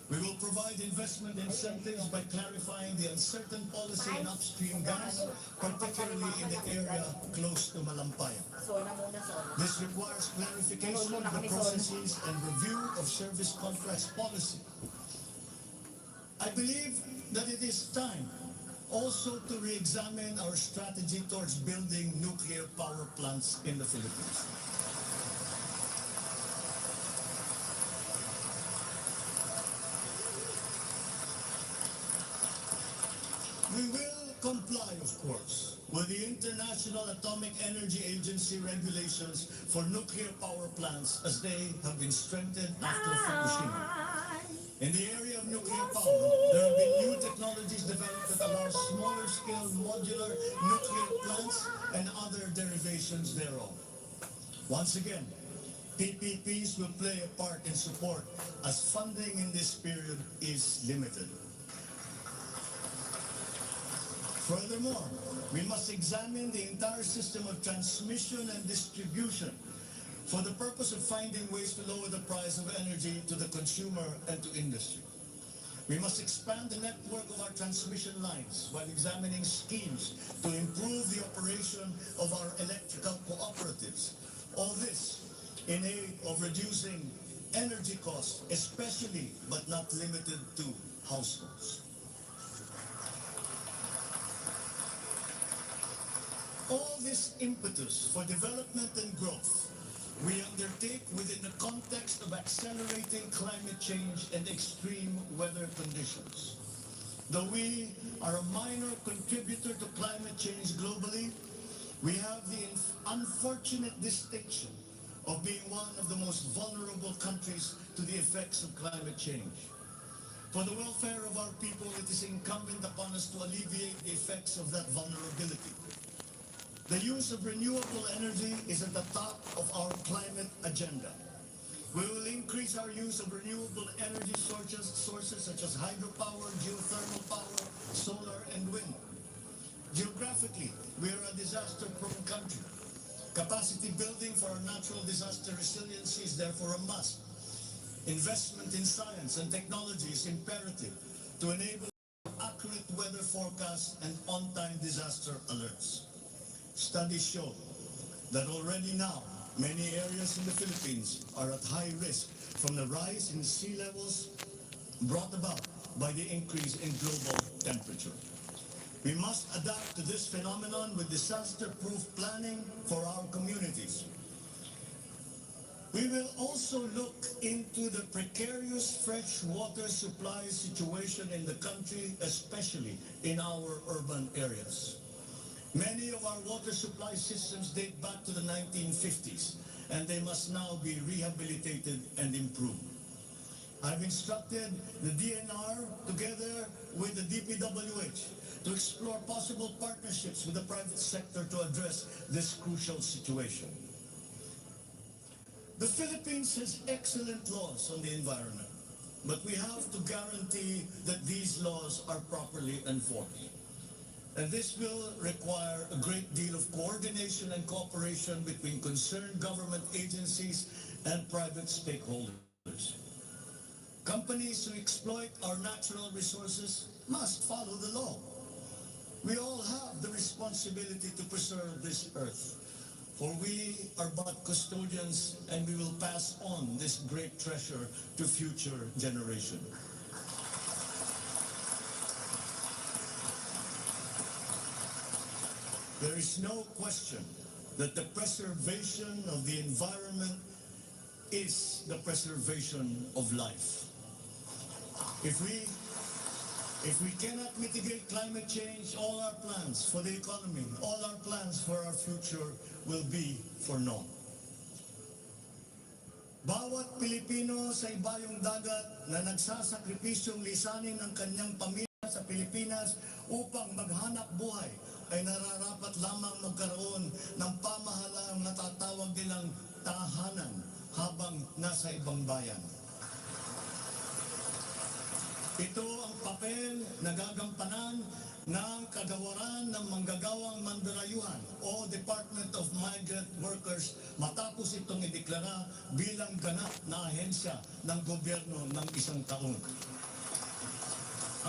We will provide investment incentives by clarifying the uncertain policy in upstream gas, particularly in the area close to Malampayan. Sona muna, sona. This requires clarification of the processes and review of service contracts policy. I believe that it is time also to re-examine our strategy towards building nuclear power plants in the Philippines. We will comply, of course, with the International Atomic Energy Agency regulations for nuclear power plants as they have been strengthened after Fukushima. In the area of nuclear power, there have been new technologies developed that allow smaller-scale modular nuclear plants and other derivations thereof. Once again, PPPs will play a part in support as funding in this period is limited. Furthermore, we must examine the entire system of transmission and distribution for the purpose of finding ways to lower the price of energy to the consumer and to industry. We must expand the network of our transmission lines while examining schemes to improve the operation of our electrical cooperatives. All this in aid of reducing energy costs, especially but not limited to households. All this impetus for development and growth we undertake within the context of accelerating climate change and extreme weather conditions. Though we are a minor contributor to climate change globally, we have the unfortunate distinction of being one of the most vulnerable countries to the effects of climate change. For the welfare of our people, it is incumbent upon us to alleviate the effects of that vulnerability. The use of renewable energy is at the top of our climate agenda. We will increase our use of renewable energy sources such as hydropower, geothermal power, solar, and wind. Geographically, we are a disaster-prone country. Capacity building for our natural disaster resiliency is therefore a must. Investment in science and technology is imperative to enable accurate weather forecasts and on-time disaster alerts. Studies show that already now, many areas in the Philippines are at high risk from the rise in sea levels brought about by the increase in global temperature. We must adapt to this phenomenon with disaster-proof planning for our communities. We will also look into the precarious fresh water supply situation in the country, especially in our urban areas. Many of our water supply systems date back to the 1950s, and they must now be rehabilitated and improved. I've instructed the DNR, together with the DPWH, to explore possible partnerships with the private sector to address this crucial situation. The Philippines has excellent laws on the environment, but we have to guarantee that these laws are properly enforced. And this will require a great deal of coordination and cooperation between concerned government agencies and private stakeholders. Companies who exploit our natural resources must follow the law. We all have the responsibility to preserve this earth, for we are but custodians and we will pass on this great treasure to future generations. There is no question that the preservation of the environment is the preservation of life. If we cannot mitigate climate change, all our plans for the economy, all our plans for our future will be for naught. Bawat Pilipino sa ibayong dagat na nagsasakripisyong lisanin ang kanyang pamilya sa Pilipinas upang maghanap buhay ay nararapat lamang magkaroon ng pamahalaang natatawag nilang tahanan habang nasa ibang bayan. Ito ang papel na gagampanan ng kagawaran ng manggagawang mandarayuhan o Department of Migrant Workers matapos itong ideklara bilang ganap na ahensya ng gobyerno ng isang taon.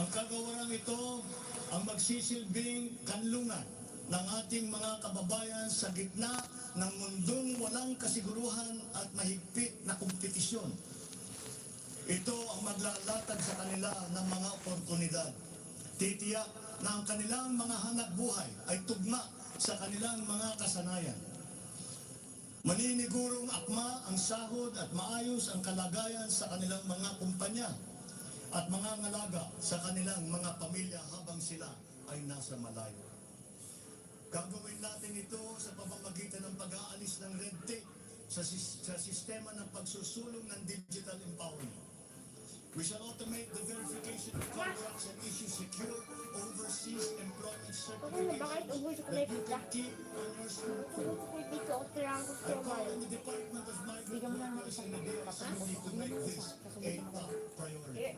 Ang kagawaran ito ang magsisilbing kanlungan ng ating mga kababayan sa gitna ng mundong walang kasiguruhan at mahigpit na kompetisyon. Ito ang maglalatag sa kanila ng mga oportunidad. Titiyak na ang kanilang mga hanap buhay ay tugma sa kanilang mga kasanayan. Maninigurong akma ang sahod at maayos ang kalagayan sa kanilang mga kumpanya at mga ngalaga sa kanilang mga pamilya habang sila ay nasa malayo. Gagawin natin ito sa pamamagitan ng pag-aalis ng red tape sa sistema ng pagsusulong ng digital empowerment. We shall automate the verification of contracts and issue secure overseas employment certifications that you can keep on your smartphone. Empowering the Department of Migrant Workers and the DRCC to make this a top priority.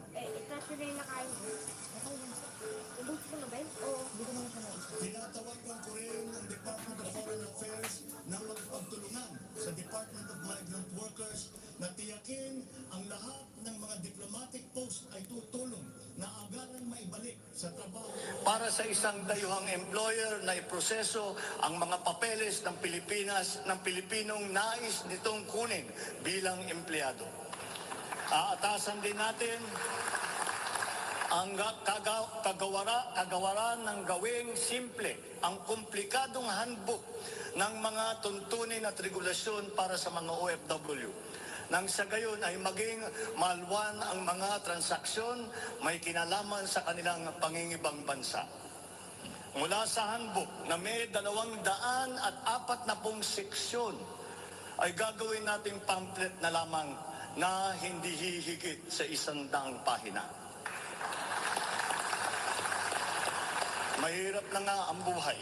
Tinatawagan ko rin ang Department of Foreign Affairs na magpagtulungan sa Department of Migrant Workers na tiyakin ang lahat ng mga diplomatic post ay tutulong na agarang maibalik sa trabaho. Para sa isang dayuhang employer na iproseso ang mga papeles ng Pilipinas ng Pilipinong nais nitong kunin bilang empleyado. Aatasan din natin ang kagawaran ng gawing simple ang komplikadong handbook ng mga tuntunin at regulasyon para sa mga OFW. Nang sa gayon ay maging malwan ang mga transaksyon may kinalaman sa kanilang pangingibang bansa. Mula sa handbook na may 240 seksyon ay gagawin nating pamphlet na lamang na hindi hihigit sa 100 pahina. Mahirap na nga ang buhay.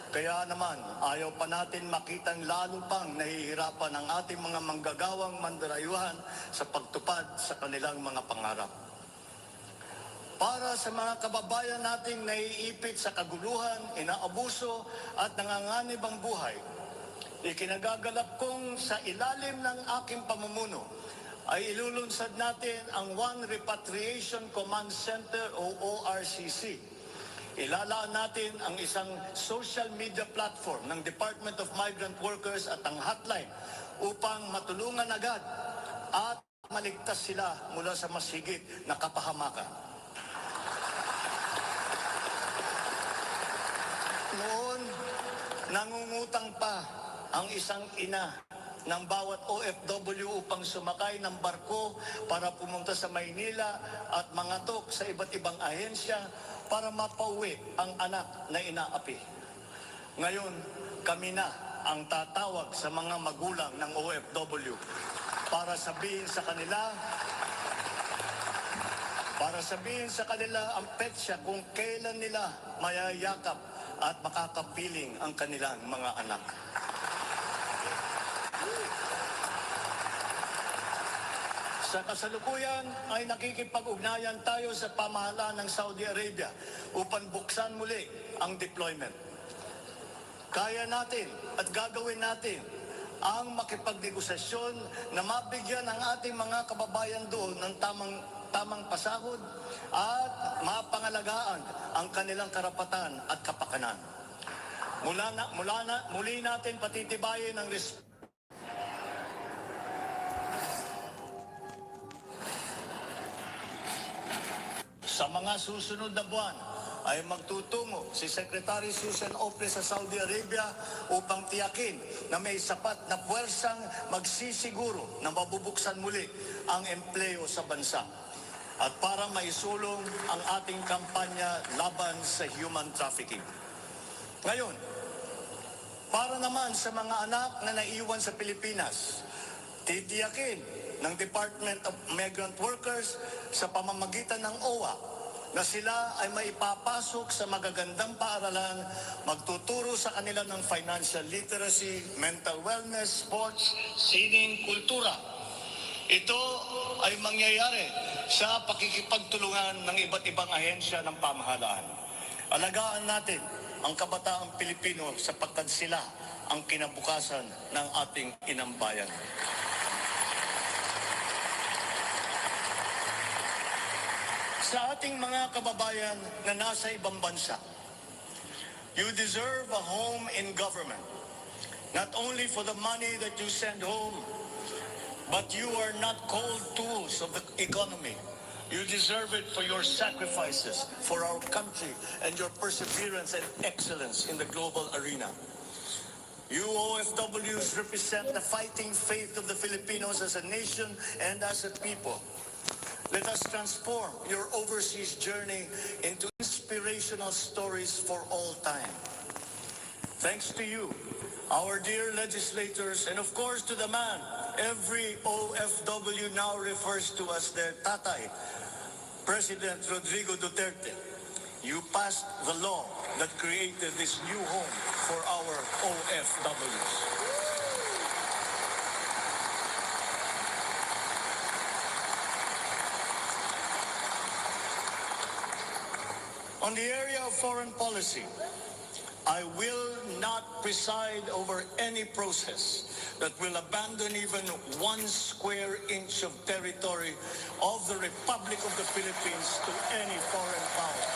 Kaya naman, ayaw pa natin makitang lalo pang nahihirapan ang ating mga manggagawang mandarayuhan sa pagtupad sa kanilang mga pangarap. Para sa mga kababayan nating naiipit sa kaguluhan, inaabuso at nanganganib ang buhay, ikinagagalap kong sa ilalim ng aking pamumuno ay ilulunsad natin ang One Repatriation Command Center o ORCC. Ilalaan natin ang isang social media platform ng Department of Migrant Workers at ang hotline upang matulungan agad at maligtas sila mula sa masigit na kapahamakan. Noon, nangungutang pa ang isang ina ng bawat OFW upang sumakay ng barko para pumunta sa Maynila at mangatok sa iba't ibang ahensya para mapauwi ang anak na inaapi. Ngayon, kami na ang tatawag sa mga magulang ng OFW para sabihin sa kanila ang petsa kung kailan nila mayayakap at makakapiling ang kanilang mga anak. Sa kasalukuyan ay nakikipag-ugnayan tayo sa pamahalaan ng Saudi Arabia upang buksan muli ang deployment. Kaya natin at gagawin natin ang makipagnegosasyon na mabigyan ang ating mga kababayan doon ng tamang pasahod at mapangalagaan ang kanilang karapatan at kapakanan. Muli natin patitibayin ang respeto sa mga susunod na buwan ay magtutungo si Secretary Susan Opre sa Saudi Arabia upang tiyakin na may sapat na puwersang magsisiguro na mabubuksan muli ang empleo sa bansa at para maisulong ang ating kampanya laban sa human trafficking. Ngayon, para naman sa mga anak na naiwan sa Pilipinas, titiyakin ng Department of Migrant Workers sa pamamagitan ng OWA na sila ay maipapasok sa magagandang paaralan, magtuturo sa kanila ng financial literacy, mental wellness, sports, sining, kultura. Ito ay mangyayari sa pakikipagtulungan ng iba't ibang ahensya ng pamahalaan. Alagaan natin ang kabataang Pilipino sapagkat sila ang kinabukasan ng ating inambayan. Sa ating mga kababayan na nasa ibang bansa, you deserve a home in government, not only for the money that you send home, but you are not cold tools of the economy. You deserve it for your sacrifices for our country and your perseverance and excellence in the global arena. You OFWs represent the fighting faith of the Filipinos as a nation and as a people. Let us transform your overseas journey into inspirational stories for all time. Thanks to you, our dear legislators, and of course to the man every OFW now refers to as their tatay, President Rodrigo Duterte. You passed the law that created this new home for our OFWs. On the area of foreign policy, I will not preside over any process that will abandon even 1 square inch of territory of the Republic of the Philippines to any foreign power.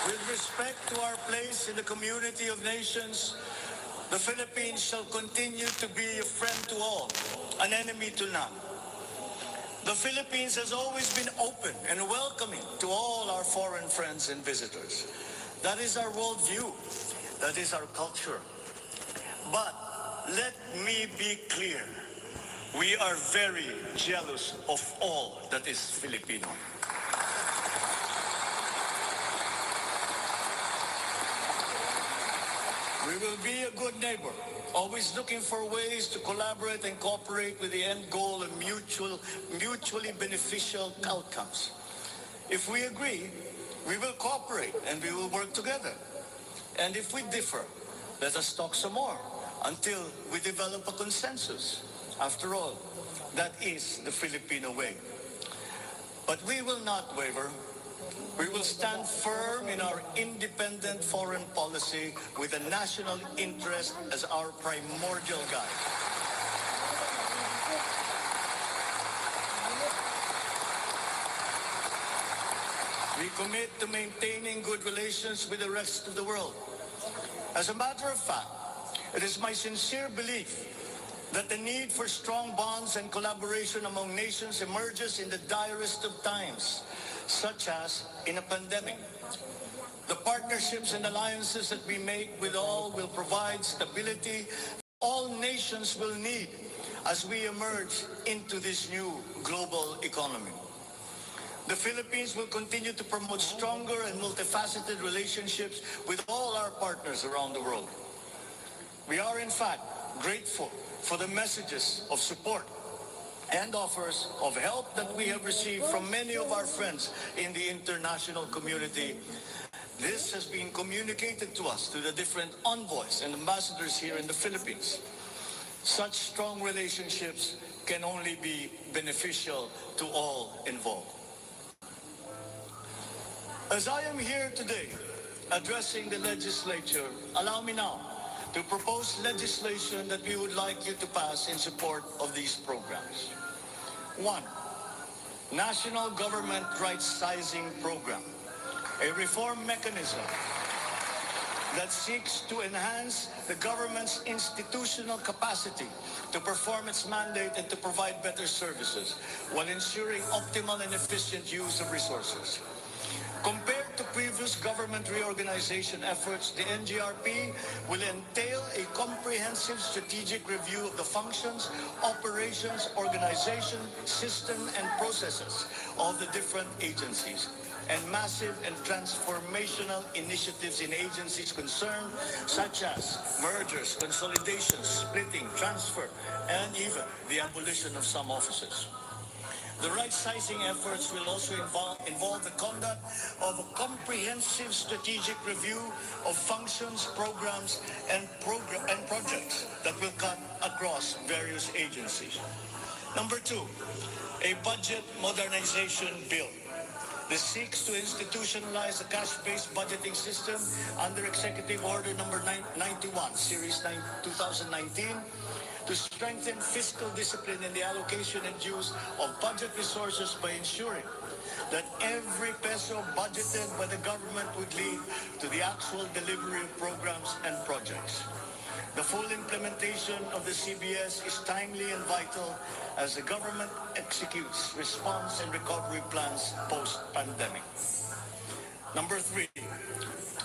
With respect to our place in the community of nations, the Philippines shall continue to be a friend to all, an enemy to none. The Philippines has always been open and welcoming to all our foreign friends and visitors. That is our worldview. That is our culture. But let me be clear. We are very jealous of all that is Filipino. We will be a good neighbor, always looking for ways to collaborate and cooperate with the end goal of mutually beneficial outcomes. If we agree, we will cooperate and we will work together. And if we differ, let us talk some more until we develop a consensus. After all, that is the Filipino way. But we will not waver. We will stand firm in our independent foreign policy with the national interest as our primordial guide. We commit to maintaining good relations with the rest of the world. As a matter of fact, it is my sincere belief that the need for strong bonds and collaboration among nations emerges in the direst of times, such as in a pandemic. The partnerships and alliances that we make with all will provide stability all nations will need as we emerge into this new global economy. The Philippines will continue to promote stronger and multifaceted relationships with all our partners around the world. We are in fact grateful for the messages of support and offers of help that we have received from many of our friends in the international community. This has been communicated to us through the different envoys and ambassadors here in the Philippines. Such strong relationships can only be beneficial to all involved. As I am here today addressing the legislature, allow me now to propose legislation that we would like you to pass in support of these programs. 1. National Government Right-Sizing Program, a reform mechanism that seeks to enhance the government's institutional capacity to perform its mandate and to provide better services while ensuring optimal and efficient use of resources. Compared to previous government reorganization efforts, the NGRP will entail a comprehensive strategic review of the functions, operations, organization, system, and processes of the different agencies, and massive and transformational initiatives in agencies concerned, such as mergers, consolidations, splitting, transfer, and even the abolition of some offices. The right-sizing efforts will also involve the conduct of a comprehensive strategic review of functions, programs, and projects that will cut across various agencies. Number two, a budget modernization bill. This seeks to institutionalize a cash-based budgeting system under Executive Order number 91, Series 2019, to strengthen fiscal discipline in the allocation and use of budget resources by ensuring that every peso budgeted by the government would lead to the actual delivery of programs and projects. The full implementation of the CBS is timely and vital as the government executes response and recovery plans post-pandemic. Number three,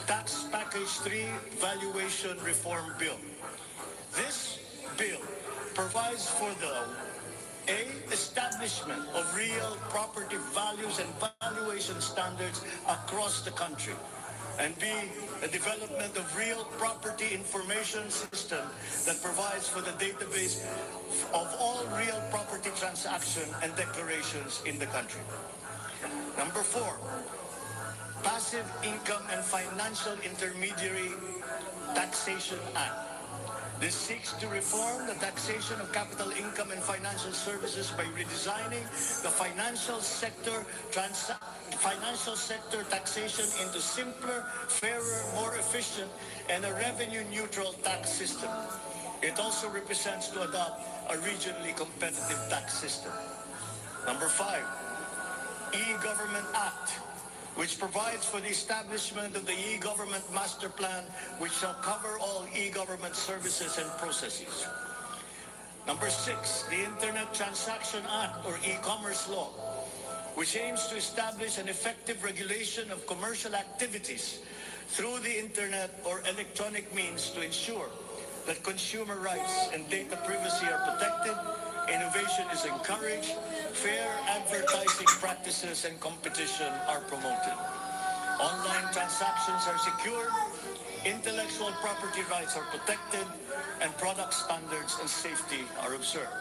Tax Package 3 Valuation Reform Bill. This bill provides for the A, establishment of real property values and valuation standards across the country, and B, the development of real property information system that provides for the database of all real property transaction and declarations in the country. Number four, Passive Income and Financial Intermediary Taxation Act. This seeks to reform the taxation of capital income and financial services by redesigning the financial sector taxation into simpler, fairer, more efficient, and a revenue-neutral tax system. It also represents to adopt a regionally competitive tax system. Number five, E-Government Act, which provides for the establishment of the e-government master plan, which shall cover all e-government services and processes. Number six, the Internet Transaction Act, or e-commerce law, which aims to establish an effective regulation of commercial activities through the Internet or electronic means to ensure that consumer rights and data privacy are protected, innovation is encouraged, fair advertising practices and competition are promoted. Online transactions are secured, intellectual property rights are protected, and product standards and safety are observed.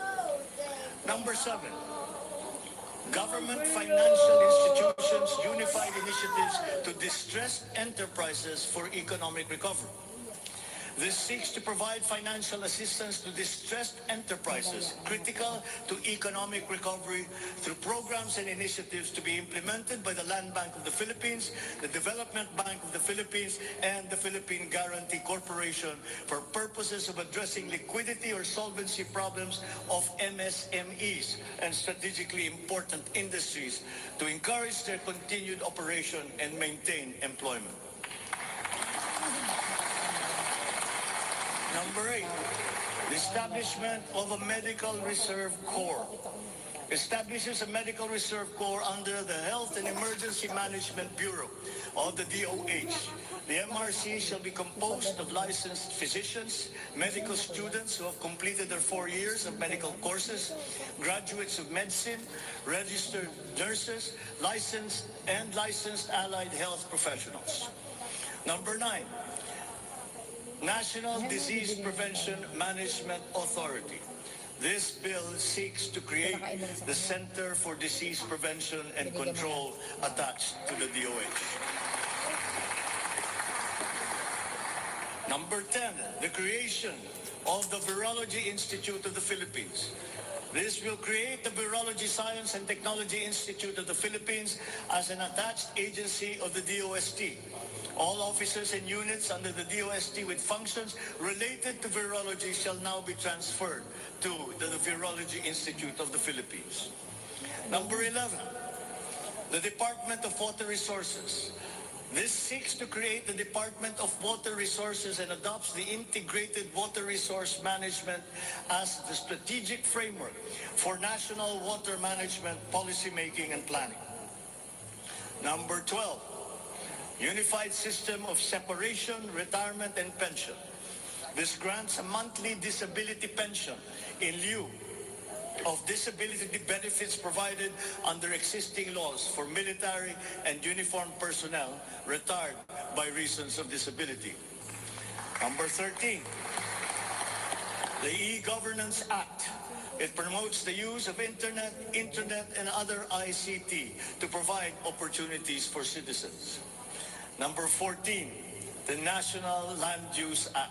Number seven, Government Financial Institutions Unified Initiatives to Distressed Enterprises for Economic Recovery. This seeks to provide financial assistance to distressed enterprises critical to economic recovery through programs and initiatives to be implemented by the Land Bank of the Philippines, the Development Bank of the Philippines, and the Philippine Guarantee Corporation for purposes of addressing liquidity or solvency problems of MSMEs and strategically important industries to encourage their continued operation and maintain employment. Number eight, the establishment of a Medical Reserve Corps. Establishes a Medical Reserve Corps under the Health and Emergency Management Bureau of the DOH. The MRC shall be composed of licensed physicians, medical students who have completed their 4 years of medical courses, graduates of medicine, registered nurses, licensed allied health professionals. Number nine, National Disease Prevention Management Authority. This bill seeks to create the Center for Disease Prevention and Control attached to the DOH. Number 10, the creation of the Virology Institute of the Philippines. This will create the Virology Science and Technology Institute of the Philippines as an attached agency of the DOST. All officers and units under the DOST with functions related to virology shall now be transferred to the Virology Institute of the Philippines. Number 11, the Department of Water Resources. This seeks to create the Department of Water Resources and adopts the Integrated Water Resource Management as the strategic framework for national water management, policy making, and planning. Number 12, Unified System of Separation, Retirement, and Pension. This grants a monthly disability pension in lieu of disability benefits provided under existing laws for military and uniformed personnel retired by reasons of disability. Number 13, the E-Governance Act. It promotes the use of internet and other ICT to provide opportunities for citizens. Number 14, the National Land Use Act.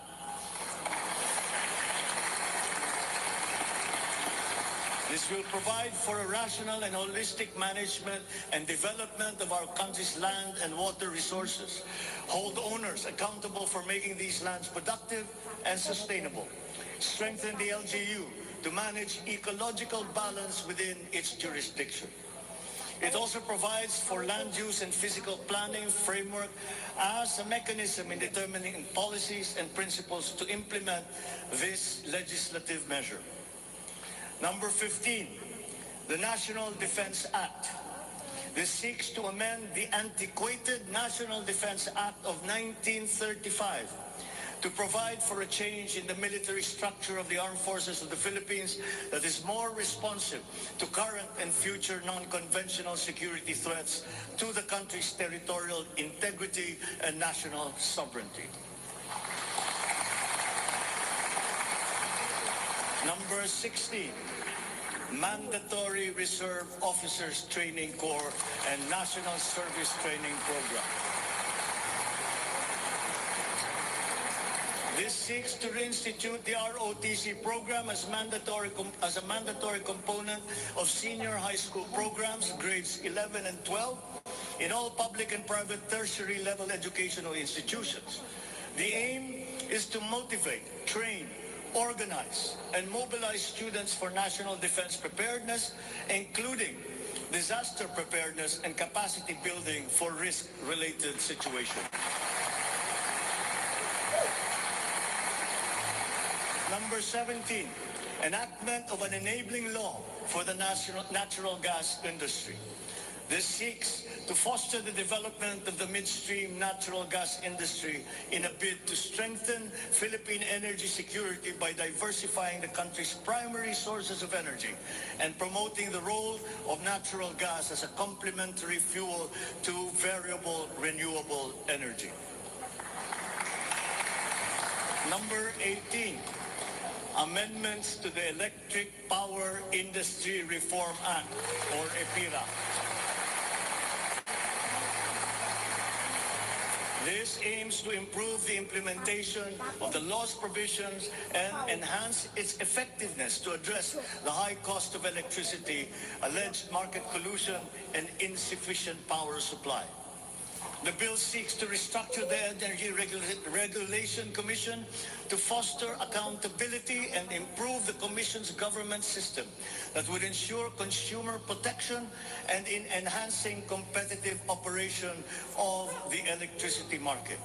This will provide for a rational and holistic management and development of our country's land and water resources, hold owners accountable for making these lands productive and sustainable, strengthen the LGU to manage ecological balance within its jurisdiction. It also provides for land use and physical planning framework as a mechanism in determining policies and principles to implement this legislative measure. Number 15, the National Defense Act. This seeks to amend the antiquated National Defense Act of 1935 to provide for a change in the military structure of the armed forces of the Philippines that is more responsive to current and future non-conventional security threats to the country's territorial integrity and national sovereignty. Number 16, Mandatory Reserve Officers Training Corps and National Service Training Program. This seeks to reinstitute the ROTC program as a mandatory component of senior high school programs, grades 11 and 12, in all public and private tertiary level educational institutions. The aim is to motivate, train, organize, and mobilize students for national defense preparedness, including disaster preparedness and capacity building for risk-related situations. Number 17, enactment of an enabling law for the natural gas industry. This seeks to foster the development of the midstream natural gas industry in a bid to strengthen Philippine energy security by diversifying the country's primary sources of energy and promoting the role of natural gas as a complementary fuel to variable renewable energy. Number 18, amendments to the Electric Power Industry Reform Act, or EPIRA. This aims to improve the implementation of the law's provisions and enhance its effectiveness to address the high cost of electricity, alleged market collusion, and insufficient power supply. The bill seeks to restructure the Energy Regulation Commission to foster accountability and improve the Commission's government system that would ensure consumer protection and in enhancing competitive operation of the electricity market.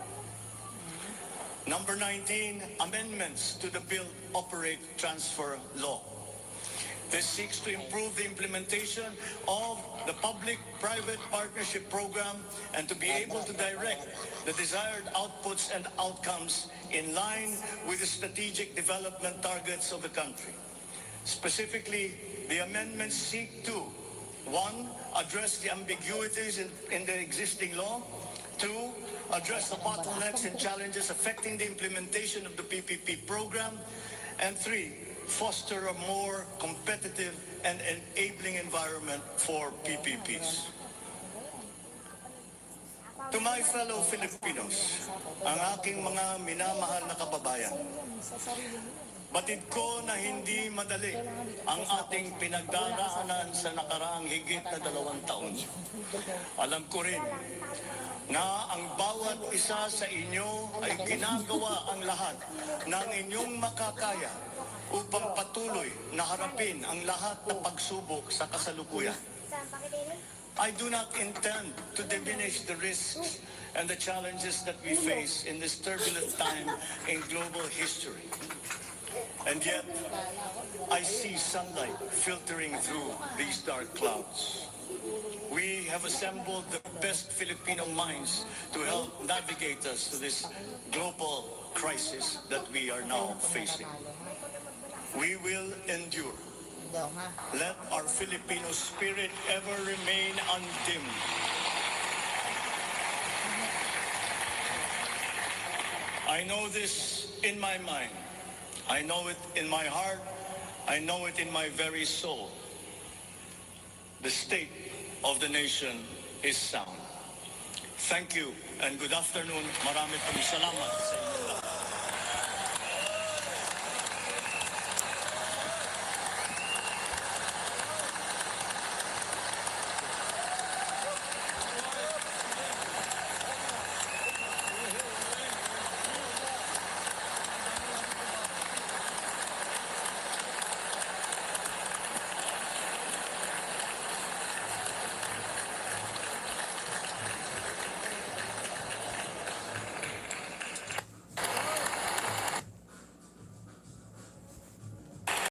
Number 19, amendments to the Bill Operate Transfer Law. This seeks to improve the implementation of the public-private partnership program and to be able to direct the desired outputs and outcomes in line with the strategic development targets of the country. Specifically, the amendments seek to 1. Address the ambiguities in the existing law. 2. Address the bottlenecks and challenges affecting the implementation of the PPP program. And 3. Foster a more competitive and enabling environment for PPPs. To my fellow Filipinos, ang aking mga minamahal na kababayan, batid ko na hindi madali ang ating pinagdaraanan sa nakaraang higit na 2 taon. Alam ko rin na ang bawat isa sa inyo ay ginagawa ang lahat ng inyong makakaya upang patuloy na harapin ang lahat ng pagsubok sa kasalukuyan. I do not intend to diminish the risks and the challenges that we face in this turbulent time in global history. And yet, I see sunlight filtering through these dark clouds. We have assembled the best Filipino minds to help navigate us to this global crisis that we are now facing. We will endure. Dong, ha? Let our Filipino spirit ever remain undimmed. I know this in my mind. I know it in my heart. I know it in my very soul. The state of the nation is sound. Thank you and good afternoon. Marami pong salamat sa inyo.